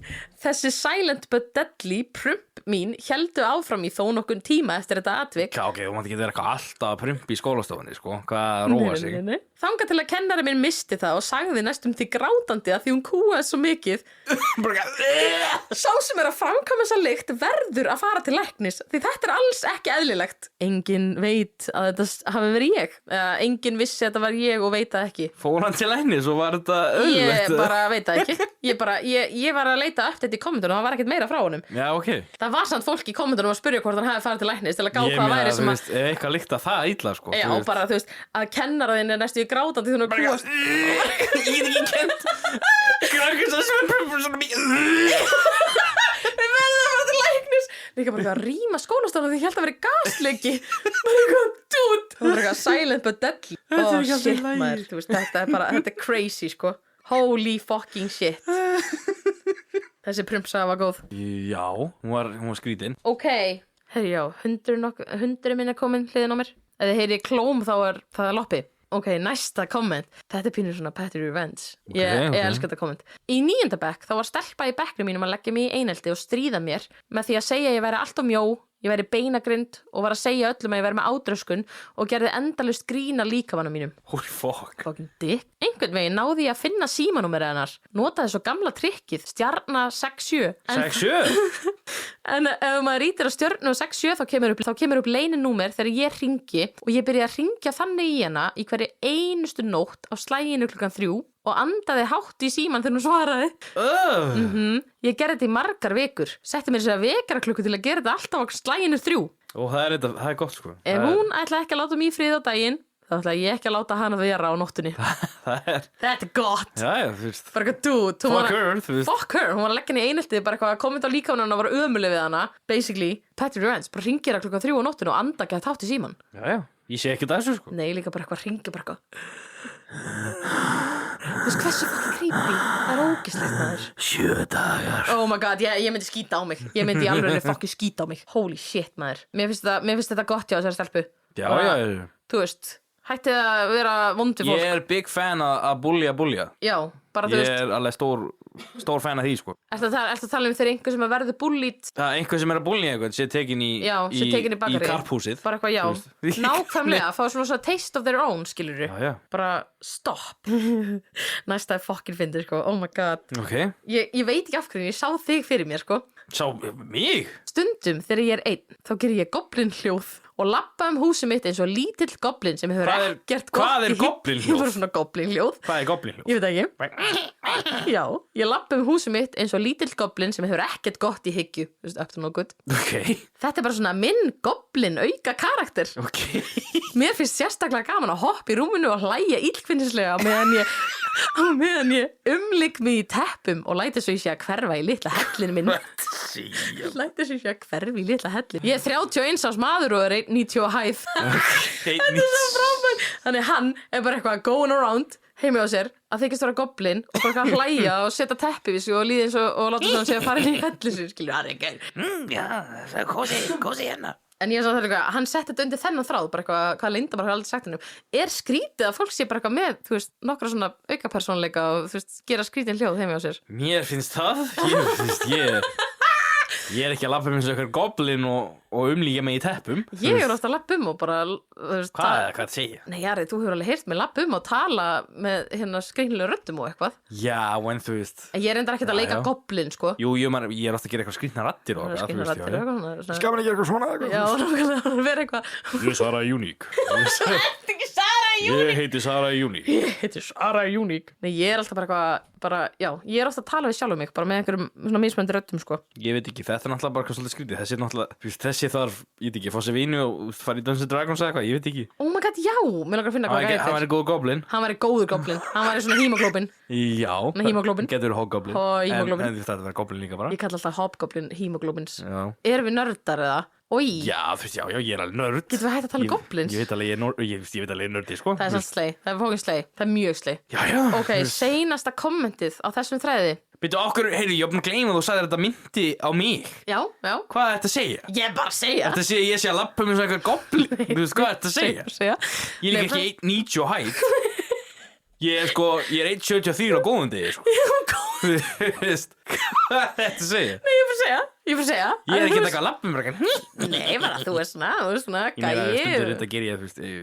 Þessi silent but deadly prump mín héldu áfram í þó nokkun tíma eftir þetta atvik. Ok, þú mátt ekki vera eitthvað alltaf að prumpa í skólastofunni, sko. Hvað róa sig? Nei. Þangað til að kennari minn misti það og sagði næstum því grátandi að því hún kúaði svo mikið. Sá sem er að framkvæma þessa lykt verður að fara til læknis því þetta er alls ekki eðlilegt. Enginn veit að þetta hafi verið ég. Enginn vissi að þetta var ég og veit það ekki. Fór hann til læknis og var þetta auðvelt? Ég bara veit það ekki. Ég var að leita upp þetta í kommentunum og það var ekkert meira frá honum. Já, ok. Það var samt fólk í kommentunum að spyrja hvort hann hefði farið til læknis til að gá hvað væri sem að... Ég meina, eitthvað líkt að það illa, sko. Já, bara, þú veist, að kennaraðinn er næstu í grátandi því hún er kúast. Ég get ekki kent. Krakkur sem er pröfum svona mikið. Við verðum að fara til læknis. Líka bara að rýma skólastofuna því ég held að vera gasleki. Bara eitthvað, dude. Það var eitthvað silent but deadly. Shit, maður, þú veist, þetta er crazy, sko. Holy fucking shit. Þessi prumpsaga var góð. Já, hún var skrítin. Ok, herri já, hundurinn minn er komin hliðin á mér. Ef þið heyri klóm þá er það loppi. Ok, næsta komment. Þetta er pínur svona petty revenge. Ég elska þetta komment. Í 9. bekk þá var stelpa í bekknum mínum að leggja mig í einelti og stríða mér með því að segja að ég væri allt of mjó, ég væri beinagrind og var að segja öllum að ég væri með ádröskun og gerði endalaust grína líkamanum mínum. Holy fuck. Fucking dick. Einhvern veginn náði ég að finna símanúmerið hennar. Notaði svo gamla trikkið, stjarna 67. 67? En ef maður ítir á stjörnu og 67 þá kemur upp leyninúmer þegar ég hringi og ég byrja að hringja þannig í hana í hverju einustu nótt á slaginu 3 og andaði hátt í síman þegar hún svaraði. Ég gerði þetta í margar vikur. Setti mér þess að vekaraklukku til að gera þetta alltaf á slaginu 3. Og það er gott sko. Ef hún ætlaði ekki að láta mig í frið á daginn, þá ætlaði ég ekki að láta hana vera á nóttunni. Þetta er gott. Já, þú veist. Bara eitthvað dude. Fuck her, þú veist. Fuck her. Hún var að leggja henni í eineltið, bara eitthvað að kommenta á líkamann og var ömuleg við hana. Basically, Patrick Revenge, bara hringir að 3 á nóttunni og anda gett hátt í síman. Já. Ég sé ekki þessu sko. Nei, líka bara eitthvað hringir bara eitthvað. Þú veist hversu fucking creepy. Það er ógeðslegt maður. 7 dagar. Oh my god, ég myndi skýta á mig. Ég myndi í alveg fucking skýta á mig. Holy shit maður. Mér finnst þetta gott hjá þessari stelpu. Já. Þú veist, hættið að vera vondi fólk. Ég er big fan að bulja. Já, bara þú veist. Ég er alveg stór fan af því sko. Ertu að tala þegar einhver sem verður bullied? Einhver sem er að bulja eitthvað sé tekin í bakari. Í karphúsið. Bara eitthvað, já. Nákvæmlega, fá svona taste of their own, skilurðu. Já. Bara stopp. Næsta er fucking fyndið, sko. Oh my god. Ok. Ég veit ekki af hverju, ég sá þig fyrir mér, sko. Sá mig? Stundum þegar ég er einn, þá ger ég goblin hljóð og labba húsið mitt eins og lítill goblin sem hefur ekkert gott. Hvað er goblin hljóð? Ég var svona goblin hljóð. Hvað er goblin hljóð? Ég veit ekki. Já, ég labba húsið mitt eins og lítill goblin sem hefur ekkert gott í hyggju. Þú veist, up to no good. Ok. Þetta er bara svona minn goblin auka karakter. Ok. Mér finnst sérstaklega gaman að hoppa í rúminu og hlæja illkvinnislega meðan ég umligg mig í teppum og læti svo ég sé að hverfa í litla hellinu minn. Læti svo ég sé að hverfa í litla hellinu. Ég er 31 árs maður og er 1,90 á hæð. Þetta er svo frábært. Þannig hann er bara eitthvað going around heimi á sér að þykist vera goblin og bara eitthvað hlæja og setja teppi við sig og líða eins og láta svona segja að fara inn í hellu sér, skilur, það er ekki. Já, það er kósi hérna. En ég sagði eitthvað, hann setti þetta undir þennan þráð, bara eitthvað, hvað Linda bara hefur aldrei sagt hennum. Er skrítið að fólk sé bara eitthvað með, þú veist, nokkra svona aukapersónleika og þú veist, gera skrítin hljóð heimi á sér? Mér finnst það, ég er ekki að labba eins og eitthvað goblin og umlíka mig í teppum. Ég er ofta að labba og bara, þú veist, hvað segja? Nei, Jari, þú hefur alveg heyrt mig labba og tala með hérna skrýnlega röddum og eitthvað. Já, en þú veist. En ég er enda ekkert að leika goblin, sko. Jú, ég er ofta að gera eitthvað skrýtna raddir og skrýtna raddir og eitthvað. Skal maður gera eitthvað svona eitthvað? Já, nákvæmlega, vera eitthvað. Ég er Sara Unique. Ég heiti Sara Unique. Nei, ég er alltaf bara, ég er ofta að tala við sjálfum mig, bara með einhverjum svona mismöndi röddum, sko. Ég veit ekki, þetta er náttúrulega bara eitthvað svolítið skrítið. Þessi er náttúrulega, þessi þarf, ég veit ekki, fá sér vínu og fara í Dungeons & Dragons eða eitthvað, ég veit ekki. Oh my god, já, mér langar að finna hvað Hann væri góður goblin. Hann væri góður goblin, hann væri svona hemoglobin. Já, getur verið hobgoblin. En þetta verður goblin líka bara. Ég kalla alltaf hobgoblin hemoglobins. Já. Erum við nördar eða? Oj. Já, þú veist, ég er alveg nörd. Getum við hægt að tala um goblins? Ég veit alveg, ég er nördi, sko. Það er samt sleið, það er fókin sleið, það er mjög sleið. Já. Ok, seinasta kommentið á þessum þræði. Byrju, okkur, heyri, ég er búin að gleyma að þú sagðir þetta myndi á mig. Já. Hvað er þetta að segja? Ég er bara að segja. Þetta segja ég sé að lappa með svona eitthvað goblin. Þú veist, hvað er þetta að segja? Ég er ekki 1,90 á hæð. Ég er 1,73 á góðum degi, sko. Þú veist, hvað er þetta að segja? Nei, ég fyrir að segja. Ég er ekki eitthvað að lappa með eitthvað. Nei, bara þú er svona gæi. Ég meina, stundur þetta ger ég,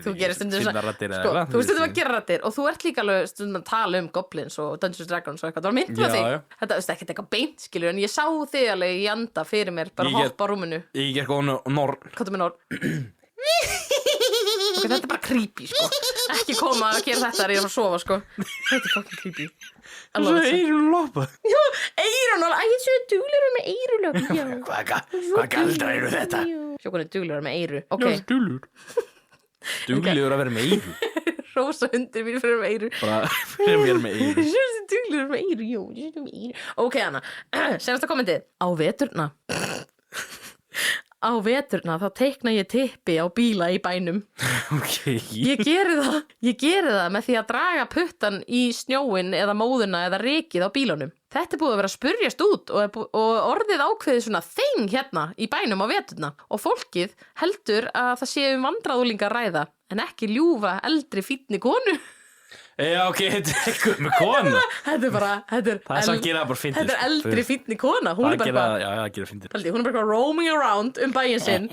þú gerir stundur sinna raddir eða eitthvað. Þú stundum að gera raddir og þú ert líka alveg stundum að tala um goblins og Dungeons & Dragons og eitthvað. Það var myndið að þig. Þetta er ekkert eitthvað beint, skilur, en ég sá þig alveg í anda fyrir mér, bara hoppa á rúminu. Ég ger góð norr. Kottu með norr. Ok, þetta er bara creepy, sko. Ekki koma að gera þetta þegar ég er að sofa, sko. Þetta er fucking creepy. Svo eyrun loppa. Já, eyrun loppa. Ég er svo duglegur með eyrulöp. Hvað galdra eru þetta? Sjókun er duglegur með eyru. Ok. Duglegur að vera með eyru. Rósa undir mér fyrir með eyru. Bara fyrir mér með eyru. Svo duglegur með eyru, jú. Ok, Anna. Senast að kommentið. Á veturna. Á veturna þá teikna ég tippi á bíla í bænum. Ok. Ég geri það með því að draga puttan í snjóin eða móðuna eða rykið á bílunum. Þetta er búið að vera að spurjast út og orðið ákveðið svona þing hérna í bænum á veturna. Og fólkið heldur að það sé vandræðúlinga að ræða en ekki ljúfa eldri fínni konu. Já, ok, þetta er eitthvað með kona. Þetta er bara, Það er samt gera bara fyndið. Þetta er eldri fínni kona. Hún er bara eitthvað, Já, það gera fyndið. hún er bara eitthvað roaming around bæinn sinn,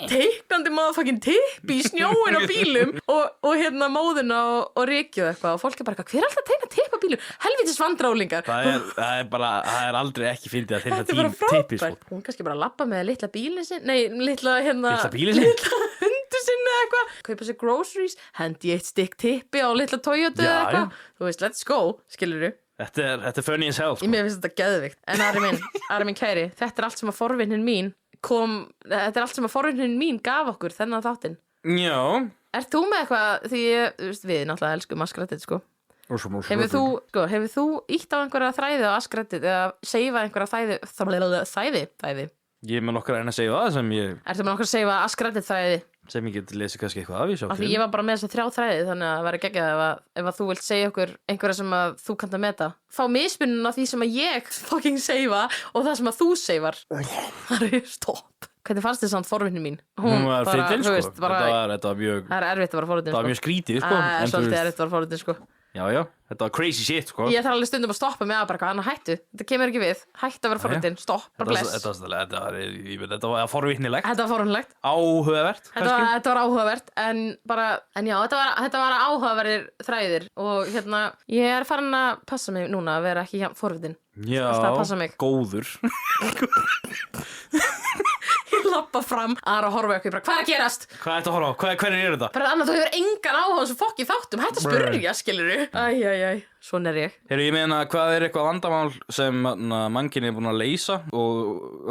teiknandi motherfucking tippi í snjóin á bílum og hérna móðuna og rykju eitthvað og fólk er bara eitthvað, hver er alltaf að teikna tipp á bílum? Helvítis vandrálingar. Það er aldrei ekki fyndið að Þetta er bara frábært. Hún kannski bara labba með litla bílinn sinn, litla hundu sinni eða eitthvað, kaupa sér groceries, hendi eitt stykk tippi á litla Toyota eða eitthvað, þú veist, let's go, skilurðu. Þetta er funny as hell, sko. Mér finnst þetta geðvikt. En Ari minn kæri, þetta er allt sem að forvitnin mín gaf okkur þennan þáttinn. Já. Ert þú með eitthvað, því við náttúrulega elskum Askreddit, sko. Hefur þú ítt á einhverja þræði á Askreddit eða seifað einhverja þæði? Ég er með nokkra að segja það sem ég... Ertu með nokkra að seifa Askreddit þræði? Sem ég get lesið kannski eitthvað af í sjálf. Af því ég var bara með þessa 3 þræði, þannig að það væri geggjað ef að þú vilt segja okkur einhverja sem að þú kannt að meta. Fá mismunum á því sem að ég fucking seifa og það sem að þú seifar. Það er stopp. Hvernig fannst þið samt forvitni mín? Hún var fyndin, sko. Þetta var mjög... Það er erfitt að vera forvitin, sko. Það var mjög skrítið, sko. Það er svolítið erfitt að vera forvitin, sko. Já, þetta var crazy shit, sko. Ég þarf alveg stundum að stoppa mig að bara eitthvað, hættu, þetta kemur ekki við, hættu að vera forvitin, stopp, bara bless. Þetta var forvitnilegt. Þetta var forvitnilegt. Áhugavert, kannski. Þetta var áhugavert, en já, þetta var áhugaverðir þræðir og hérna, ég er farin að passa mig núna að vera ekki forvitin. Já, góður. Ég lappa fram, aðra horfa eitthvað, hvað er að gerast? Hvað er þetta að horfa á? Hvernig er þetta? Bara annað, þú hefur engan áhuga á þessu fokki þáttum, hættu að spyrja, skilurðu? Æ, svona er ég. Ég meina, hvað er eitthvað vandamál sem mannkynið er búin að leysa og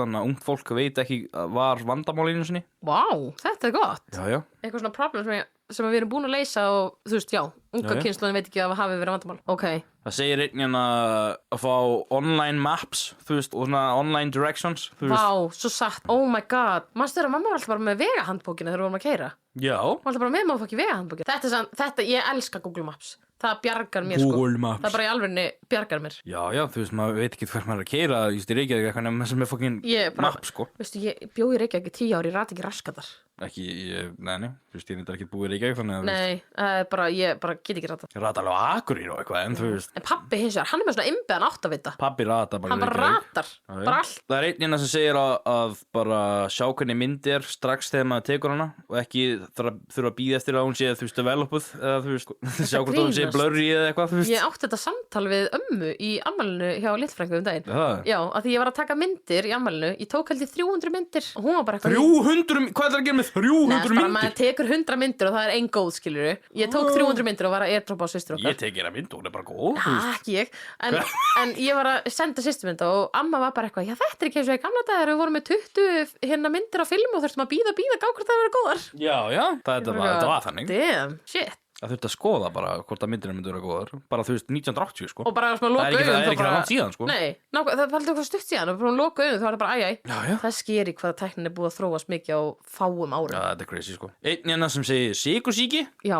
ungt fólk veit ekki var vandamál einu sinni? Vá, þetta er gott. Já. Eitthvað svona problem sem við erum búin að leysa og þú veist, unga kynslóðin veit ekki að hafi verið vandamál. Ok. Það segir einn að fá online maps, þú veist, og svona online directions, þú veist. Vá, svo satt, oh my god. Manstu þegar mamma var alltaf bara með vegahandbókina þegar við vorum að keyra? Já. Hún var alltaf bara með maður vegahandbókina. Þetta, ég elska Google Maps. Það bjargar mér, sko. Google Maps. Það bara í alvörunni bjargar mér. Já, þú veist, maður veit ekki hvert maður er að keyra, just í Reykjavík eitthvað nema sem er fucking maps, sko. Veistu, ég bjó í Reykjavík í 10 ár, ég rat ekki raskatar. Nei, þú veist, ég er ekki búið í Reykjavík, þannig að... Nei, ég bara get ekki ratað. Ég rata alveg á Akureyri og eitthvað, en þú veist... En pabbi hins vegar, hann er með svona innbyggðan áttavita. Pabbi rata bara Hann bara ratar, bara allt. Það er einn sem segir að bara sjá hvernig mynd er strax þegar maður tekur hana og ekki þurfa að bíða eftir að hún sé, þú veist, developuð eða þú veist, sjá hvort hún sé blurry eða eitthvað, þú veist. Ég átti þetta samtal við ömmu í afmælinu hjá Litfrængu daginn. Já, af því ég var að taka myndir í afmælinu. Ég tók held í 300 myndir og hún var bara eitthvað 300? Hvað er það að gera með 300 myndir? Nei, maður tekur 100 myndir og það er ein góð, skilurðu. Ég tók 300 myndir og var að airdropa á systur okkar. Ég tek eina mynd og hún er bara góð. Ekki ég. En ég var að senda systurmynda og amma var bara eitthvað, já þetta er ekki eins og í gamla dagar, við vorum með 20 myndir á film og þurftum að bíða, gá hvort það verið góðar. Já, þetta var þannig. Damn, shit. Það þurfti að skoða bara hvort að myndina myndi vera góðar. Bara þú veist 1980, sko. Og bara svona loka augun. Það er ekki það langt síðan, sko. Nei, það var alltaf eitthvað stutt síðan og bara loka augun, þá var það bara æjæ. Já. Það skeri hvað tæknin er búið að þróast mikið á fáum árum. Já, þetta er crazy, sko. Einn sem segir sykursýki. Já.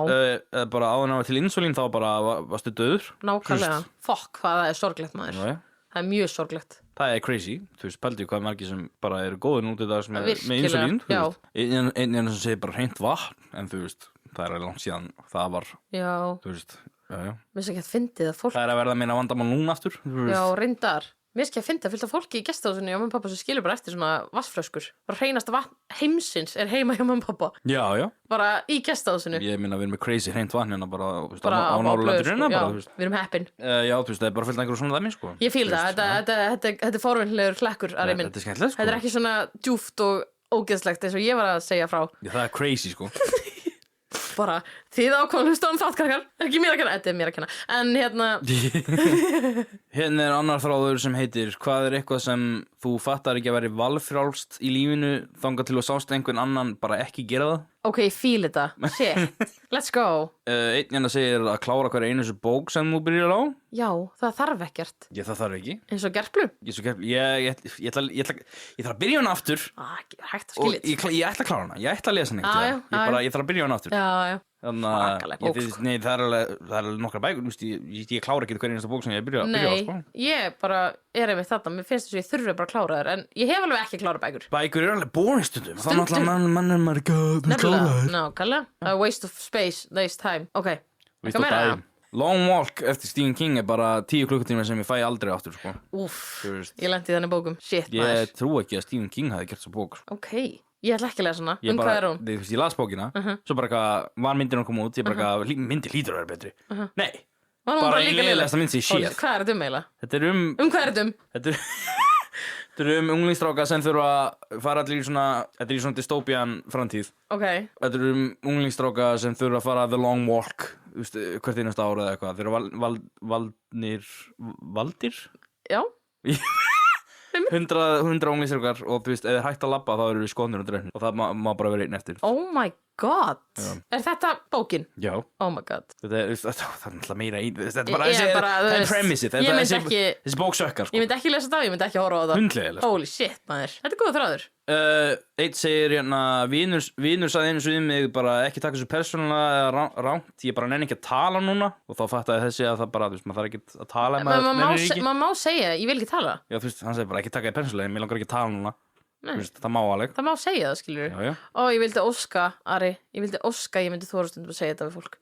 Bara áður til insulín þá bara varstu döður. Nákvæmlega. Fokk, hvað það er sorglegt, maður. Já. Það er mjög sorglegt. Það er crazy, þú veist, pældu hvað margir sem bara eru góðir nútið dags með Virkilega, insulín, þú veist. Einn sem segir bara hreint vatn, en þú veist, það er langt síðan það var, þú veist, já. Mér finnst ekki að fyndið að fólk... Það er að verða meina vandamál núna aftur, þú veist. Já, reyndar. Mér finnst ekki að fyndið að fylgta fólki í gestáðsunni og mamma og pappa sem skilur bara eftir svona vatnsflöskur. Bara hreinasta vatn heimsins er heima hjá mamma og pappa. Já. Bara í gestáðsunni. Ég minna við erum með crazy hreint vatn hérna bara á Norðurlandinu, já, við erum heppin. Já, þú veist, það er bara fylgt einhverjum svona dæmi, sko. Ég fíl það, þetta er forvitnilegur hlekkur, Ari minn. Þetta er skemmtilegt, sko. Þetta er ekki svona djúpt og ógeðslegt eins og ég var að segja frá. Já, það er crazy, sko. Bara, þið ákvæmum hlusta þáttkrakkar. Ekki mér að kenna, þetta er mér að kenna. En Hérna er annar þráður sem heitir hvað er eitthvað sem þú fattar ekki að vera valfrjálst í lífinu þangað til að sást einhvern annan bara ekki gera það? Ok, fíl þetta. Shit, let's go. Einn hérna segir að klára hver einu þessu bók sem þú byrjar á. Já, það þarf ekkert. Það þarf ekki. Eins og Gerplu. Ég þarf að byrja hana aftur. Hægt að skilja þetta. Ég ætla að klára hana, ég ætla að lesa hana. Ég þarf að byrja hana aftur. Já. Þannig að nei, það er alveg nokkra bækur. Ég klára ekki hver einasta bók sem ég byrja á, sko. Nei, ég bara er einmitt þetta. Mér finnst þess að ég þurfi bara að klára þær. En ég hef alveg ekki klárað bækur. Bækur eru alveg boring stundum. Þannig að mann er maður nákvæmlega. Waste of space, waste time. Ok, eitthvað meira? Long Walk eftir Stephen King bara 10 klukkutíma sem ég fæ aldrei aftur, sko. Úff, Þú veist. ég lendi í þenni bókum. Shit, maður. Ég trú ekki að Stephen King hafi gert svo bók, sko. Ok, ég ætla ekki að lesa hana. Hvað er hún? Þú veist, ég las bókina, svo bara eitthvað, var myndin að koma út, ég bara eitthvað, myndi hlýtur að vera betri. Nei, Var hún bara líka ein leiðilegasta mynd sem ég séð. Hvað er þetta eiginlega? Þetta er Hvað er þetta Þetta er unglingstráka sem þurfa að fara allir í svona, þetta er í svona dystopian framtíð. Ok. Þetta er unglingstráka sem þurfa að fara the long walk, þú veist, hvert einasta ára eða eitthvað. Þeir eru valdir? Já. 100 unglingstrákar og þú veist, ef þeir hægt að labba þá eru við skóðnir og drefnir og það má bara vera einn eftir. Oh my god. Já. Er þetta bókin? Já. Oh my god. Það er náttúrulega meira í, þetta er bara Ég er bara, þú það er veist, premise-ið, ég myndi ekki- þessi bók sökkar, sko. Ég myndi ekki lesa þetta, ég myndi ekki horfa á það. Hundleiðileg, sko. Holy shit, maður. Þetta er góð þráður. Eitt segir hérna, vinur sagði einu við mig bara ekki taka þessu persónulega eða rangt, ég bara nenni ekki að tala núna og þá fattaði þessi að það bara, þú veist, maður þarf ekki að tala Maður má segja, ég vil ekki tala. Já, þú veist, hann segir bara ekki taka það persónulega, mér langar ekki að tala núna. Þú veist, það má alveg. Það má segja það, skilur. Já, já. Ó, ég vildi óska, Ari, ég myndi þorastundum að segja þetta við fólk.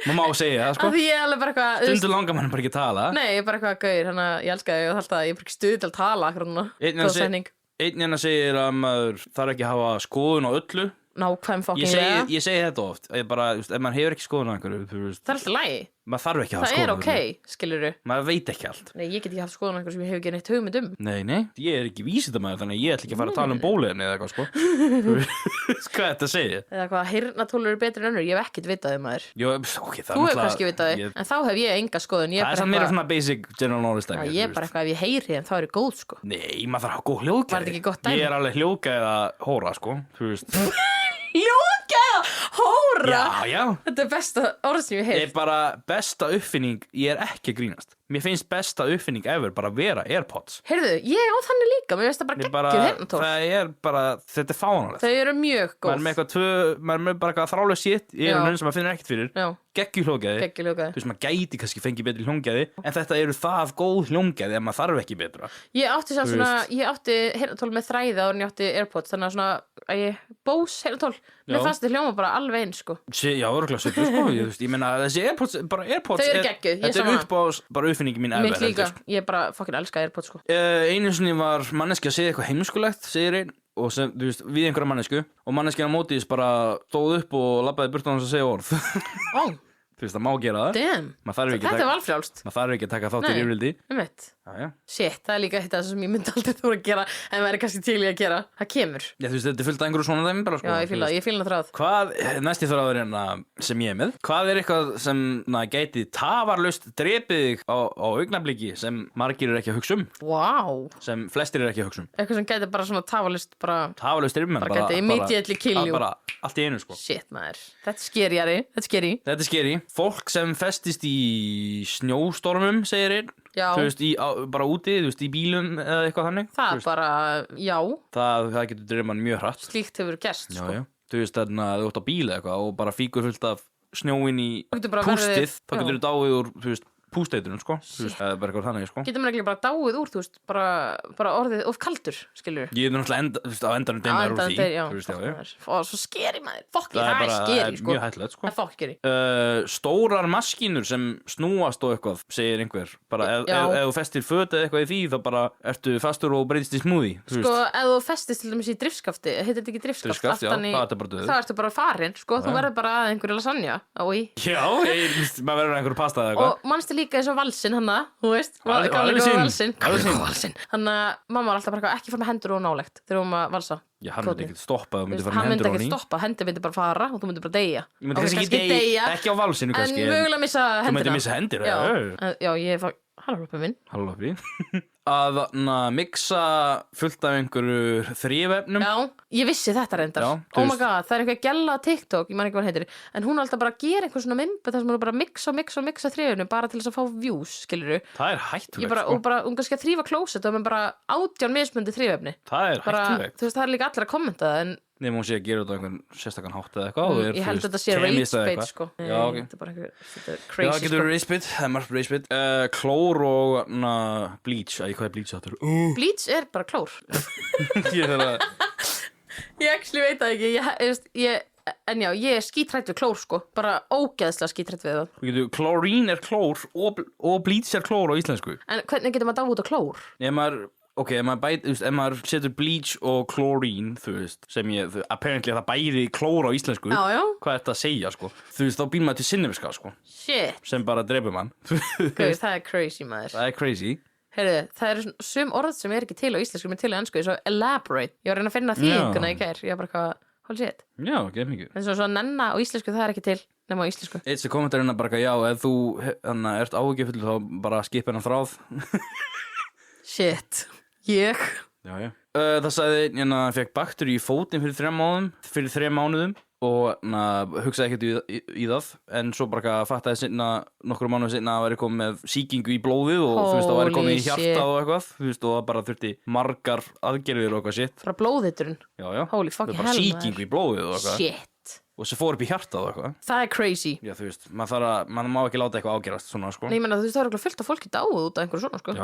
Maður má segja það, sko. Af því ég er alveg bara eitthvað, Stundu langar mann bara ekki að tala. Nei, ég er bara eitthvað gauður, hann að ég elska þig og alltaf, ég er bara ekki stuð til að tala akkur núna. Góð setning. Einn hérna segir að maður þarf ekki að hafa skoðun á öllu. Nákvæm fucking Ég segi þetta oft, ég bara, þú veist, ef maður hefur ekki skoðun á einhverju, þú veist, Það er alltaf lægi. maður þarf ekki að hafa Það skoðun er á ok, öllu. skilurðu. Maður veit ekki allt. Nei, ég get ekki haft skoðun á einhver sem ég hef ekki neitt hugmynd um. Nei, ég er ekki vísindamaður þannig að ég ætla ekki að fara að tala um bóliðinni eða eitthvað, sko. Þú veist, hvað þetta segir? Eða hvað, heyrnartólur eru betri en önnur, ég hef ekkert vitað þau maður. Jó, ok, það Þú hefur kannski vitað þau, en þá hef ég enga skoðun. Það er samt meira svona basic general knowledge Já, dæmi, ég er þú bara veist. eitthvað, ef ég heyri en þá er ég góð, sko. Nei, maður þarf að hafa góð hljóðgæði. Var þetta ekki gott dæmi? Ég er alveg hljóðgæði að hóra, sko, þú veist. Ljóðgæða, hóra! Já. Þetta er besta orð sem ég Ég hef er bara besta uppfinning, ég er ekki að grínast. Mér finnst besta uppfinning ever bara að vera AirPods. Heyrðu, ég á þannig líka, mér finnst það bara geggjuð heyrnartól. Það er bara, þetta er fánalegt. Þau eru mjög góð. Maður er með bara eitthvað þrálega shit í eyrunum sem maður finnur ekkert fyrir. Já. Geggjuð hljóðgæði. Geggjuð hljóðgæði. Þú veist, maður gæti kannski fengið betri hljóðgæði, en þetta eru það góð hljóðgæði að maður þarf ekki betra. Ég átti heyrnartól með þræði áður en ég átti AirPods, þannig að svona, Bose heyrnartól, mér fannst þetta hljóma bara alveg eins, sko. Já, örugglega svipuð, sko. Ég meina, þessi AirPods, Þau eru geggjuð, ég þetta sama. er uppáhalds bara uppfinningi mín ever. Mitt líka, ég bara fucking elska AirPods, sko. Einu sinni var manneski að segja eitthvað heimskulegt, segir einn, og sem, þú veist, við einhverja mannesku, og manneskina mótis bara stóð upp og labbaði burt á hans að segja orð. Ó, Þú veist, það má gera það. damn, þetta er valfrjálst. Maður þarf ekki að taka þátt í Nei. rifrildi. Einmitt. Já. Shit, það er líka þetta sem ég myndi aldrei þóra að gera, en maður er kannski til í að gera. Það kemur. Já, þú veist, þetta er fullt af einhverju svona dæmi bara, sko. Já, ég fíla þráð. Hvað, næsti þráður hérna sem ég er með, hvað er eitthvað sem gæti tafarlaust drepið þig á augnabliki sem margir eru ekki að hugsa um, Wow. sem flestir eru ekki að hugsa um? Eitthvað sem gæti bara svona tafalist bara, Tafarlaust drepið menn, Bara gæti immediately kill you. Bara allt í einu, sko. shit maður. Þetta er skeri, Ari. Þetta er skeri. Þetta er skeri. Fólk sem festist í snjóstormum, segir einn. Já. Þú veist, bara úti, þú veist, í bílum eða eitthvað þannig. Það Þú er veist, bara, já, það getur drefið mann mjög hratt. slíkt hefur gerst, sko. Já. Þú veist, þarna, þú ert á bíl eða eitthvað og bara fíkur fullt af snjóin í Þú getur bara pústið, verið- þá getur þú dáið úr, þú veist, pústeitunum, sko. Þú veist, það er bara eitthvað þannig, sko. Getur maður ekki bara dáið úr, þú veist, bara orðið of kaldur, skilur. Ég er náttúrulega þú veist, á endanum deymaður úr því. Þú veist, já. Og svo skeri maður. Fokk, Það er bara, skeri, sko. mjög hættulegt, sko. Það er fokk skeri. Stórar maskínur sem snúast og eitthvað, segir einhver. Bara ef Já. þú festir föt eða eitthvað í því, þá bara ertu fastur og breytist í smúði. Sko, ef þú festist til dæmis í driftskafti, heitir þetta ekki driftskaft? Driftskaft, já, aftan í- það ertu bara döður. Þá ertu bara farin, sko, þú verður bara að einhverju lasagna. Ói. Já, maður verður einhverju pasta eða eitthvað. Og manstu líka eins og valsinn hanna, þú veist, Alveg gamli góða sinn. valsinn. Alveg sinn. Valsinn. Þannig að mamma var alltaf bara eitthvað, ekki fara með hendur og nálegt þegar hún var að valsa. Já, hann myndi Krótið. ekki stoppa og Þú myndi veist, fara hann með myndi hendur á ekki ný. stoppa, hendur myndi bara fara og þú myndi bara deyja. Ég myndi kannski ekki deyja, ekki á valsinu kannski. En mögulega missa hendina. Þú myndi missa hendur, já. Já, ég er Halló, minn. Halló, að mixa fullt af einhverju þrifefnum. Já, ég vissi þetta reyndar. Já, Oh my god, það er eitthvað gælla á TikTok, ég man ekki hvað hann heitir. En hún er alltaf bara að gera einhver svona myndböð þar sem hún er bara að mixa þrifinu bara til þess að fá views, skilurðu. Það er hættulegt, Bara, sko. og bara, hún kannski að þrífa klósett og með bara 18 mismundi þrifefni. Það er Bara, hættulegt. þú veist, það er líka allir að kommenta það, en Nefnum hún sé að gera þetta á einhvern sérstakann hátt eða eitthvað. og er, ég þú held veist, að þetta sé kemískt eða rage eitthvað. bait, sko. Já, ok. Þetta er bara einhver, þetta er Já, crazy, það getur sko. rage bait, það er margt rage bait. Klór og bleach. Æ, hvað er bleach áttur? Bleach er bara klór. Ég þarf að... Ég actually veit það ekki, En já, ég er skítrætt við klór sko. Bara ógeðslega skítrætt við það. Chlorine er klór og bleach er klór á íslensku. En hvernig getur maður dáið út á klór? Ef maður setur bleach og chlorine, þú veist, sem apparently það bæði klór á íslensku. Já, já. Hvað er þetta að segja, sko? Þú veist, þá býr maður til sinnefiska, sko. Shit. Sem bara drepur mann. Guð, það er crazy, maður. Það er crazy. Heyrðu, það eru sum orð sem er ekki til á íslensku, sem er til á ensku, svo elaborate. Ég var að reyna að finna þýðinguna í gær. Ég var bara hvað, hold shit. Já, ekki mikið. En svo nenna á íslensku, það er ekki til nema á íslensku. Eitt sem kommentarinn að bara, já, ef þú ert áhyggjufull þá bara skip hennar þráð. Shit. Ég? Já. Það sagði, fekk bakteríu í fótinn fyrir 3 mánuðum og hugsaði ekkert í það, en svo bara fattaði nokkru mánuð seinna að væri komið með sýkingu í blóðið og þú veist, það væri komið í hjarta og eitthvað, þú veist, og það bara þurfti margar aðgerðir og eitthvað shit. Frá blóðhiturinn? Já. Holy fucking hell, bara sýkingu í blóðið og eitthvað. Shit. Og sem fór upp í hjarta og eitthvað. Það er crazy. Já, þú veist, maður má ekki láta eitthvað ágerast svona, sko. Nei, ég menna, þú veist, það er okkur fullt af fólki dáið út af einhverju svona, sko. Já,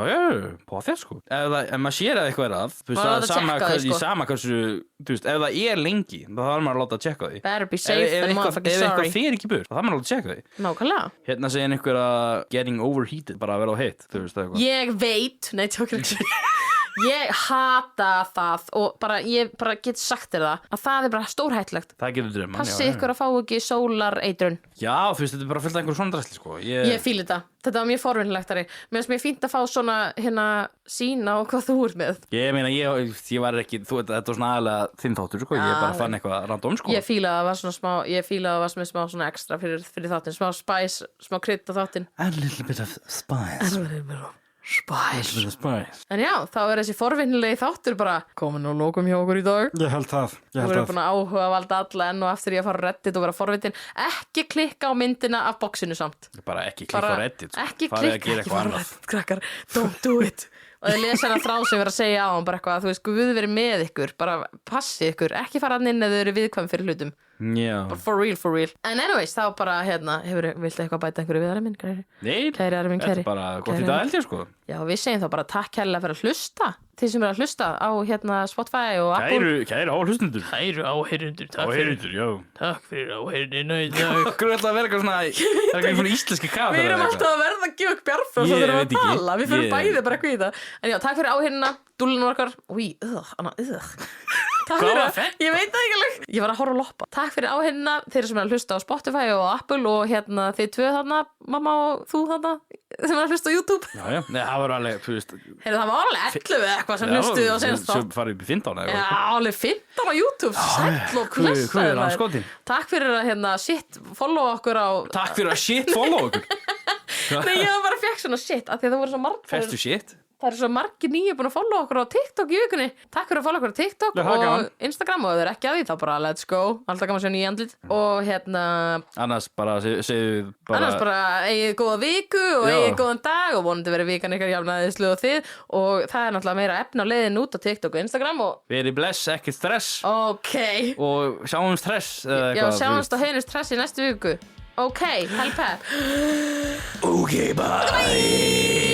på þess, sko. Ef maður sér að eitthvað er að, þú veist, sama hversu, þú veist, ef það er lengi, þá þarf maður að láta að tjekka því. Better be safe than motherfucking sorry. Ef eitthvað fer ekki burt, þá þarf maður að láta að tjekka því. Nákvæmlega. Hérna segir einhver að getting overheated, bara að vera á heitt, þú veist, eitthvað. Ég veit, nei, ég hata það og ég get sagt þér það að það er bara stórhættulegt. Það getur drömman, já. Passi ykkur að fá ekki sólareitrun. Já, þú veist, þetta er bara fullt af einhverjum svona drasli, sko. Ég fíl þetta. Þetta var mjög forvinnlegtari. Mér finnst mér fínt að fá svona sýna og hvað þú ert með. Ég meina, ég var ekki, þetta var svona aðalega þinn þáttur, sko. Ég bara fann eitthvað random, sko. Ég fílaði að það var smá svona ekstra fyrir þáttinn. Smá spice, smá krydd á þáttinn. A little bit of spice. Spice. En já, þá er þessi forvinnilegi þáttur bara komin og lókum hjá okkur í dag. Ég held það. Þú verður búin að áhuga að valda alla enn og aftur ég að fara á Reddit og vera forvitin. Ekki klikka á myndina af boxinu samt. Bara ekki klikka á Reddit. Ekki klikka, ekki fara á Reddit, krakkar. Don't do it. Og þið lesa hana þrá sem verður að segja á hann bara eitthvað, þú veist, Guð verið með ykkur, bara passi ykkur, ekki fara hann inn ef þau eru viðkvæm fyrir hlutum. Já. For real. En anyways, þá bara, viltu eitthvað bæta einhverju við aðra minn, kæri? Nei, þetta er bara gott í dag held ég, sko. Já, við segjum þá bara takk kærlega fyrir að hlusta. Þeir sem eru að hlusta á Spotify og Apple. Kæru áhlustundur. Kæru áheyrendur, takk áheyrendur, já. Takk fyrir áheyrendina í dag. Hvað er alltaf að vera eitthvað svona, það er eitthvað íslenski kaðar. Við erum alltaf að verða að gefa upp bjarf og svo þurfum að tala. Við fyrir bæði bara eitthvað í það. En já, takk fyrir áheyrendina, dúllinu okkar. Takk fyrir að, ég veit það ekki alveg. Ég var að horfa að loppa. Takk fyrir áheyrendina, þeir sem eru að hlusta á Spotify og Apple og þið tvö þarna, mamma og þú þarna, sem eru að hlusta á YouTube. Já, nei, það var alveg, þú veist. Það var alveg 11 eitthvað sem hlustuði á senast þátt. Sem farið upp í 15 eða eitthvað. Já, alveg 15 á YouTube, sæll og klessaði. Hvað er hann skotin? Takk fyrir að follow okkur á. Takk fyrir að follow okkur. Nei, ég bara fekk svona shit, af því það voru svo margir. Festu shit? Það eru svo margir nýju búin að followa okkur á TikTok í vikunni. Takk fyrir að followa okkur á TikTok og Instagram og ef þau eru ekki að því þá bara let's go. Alltaf gaman að sjá nýja andlit. Og annars bara segðu bara. Annars bara eigið góða viku og eigið góðan dag og vonandi verið vikan ykkar jafnaðislu og þið. Og það er náttúrulega meira efni á leiðin út á TikTok og Instagram og verið bless, ekki stress. Ok. Og sjáum stress. Já, sjáumst á heinu stress í næstu viku. Ok, help. Ok, bye.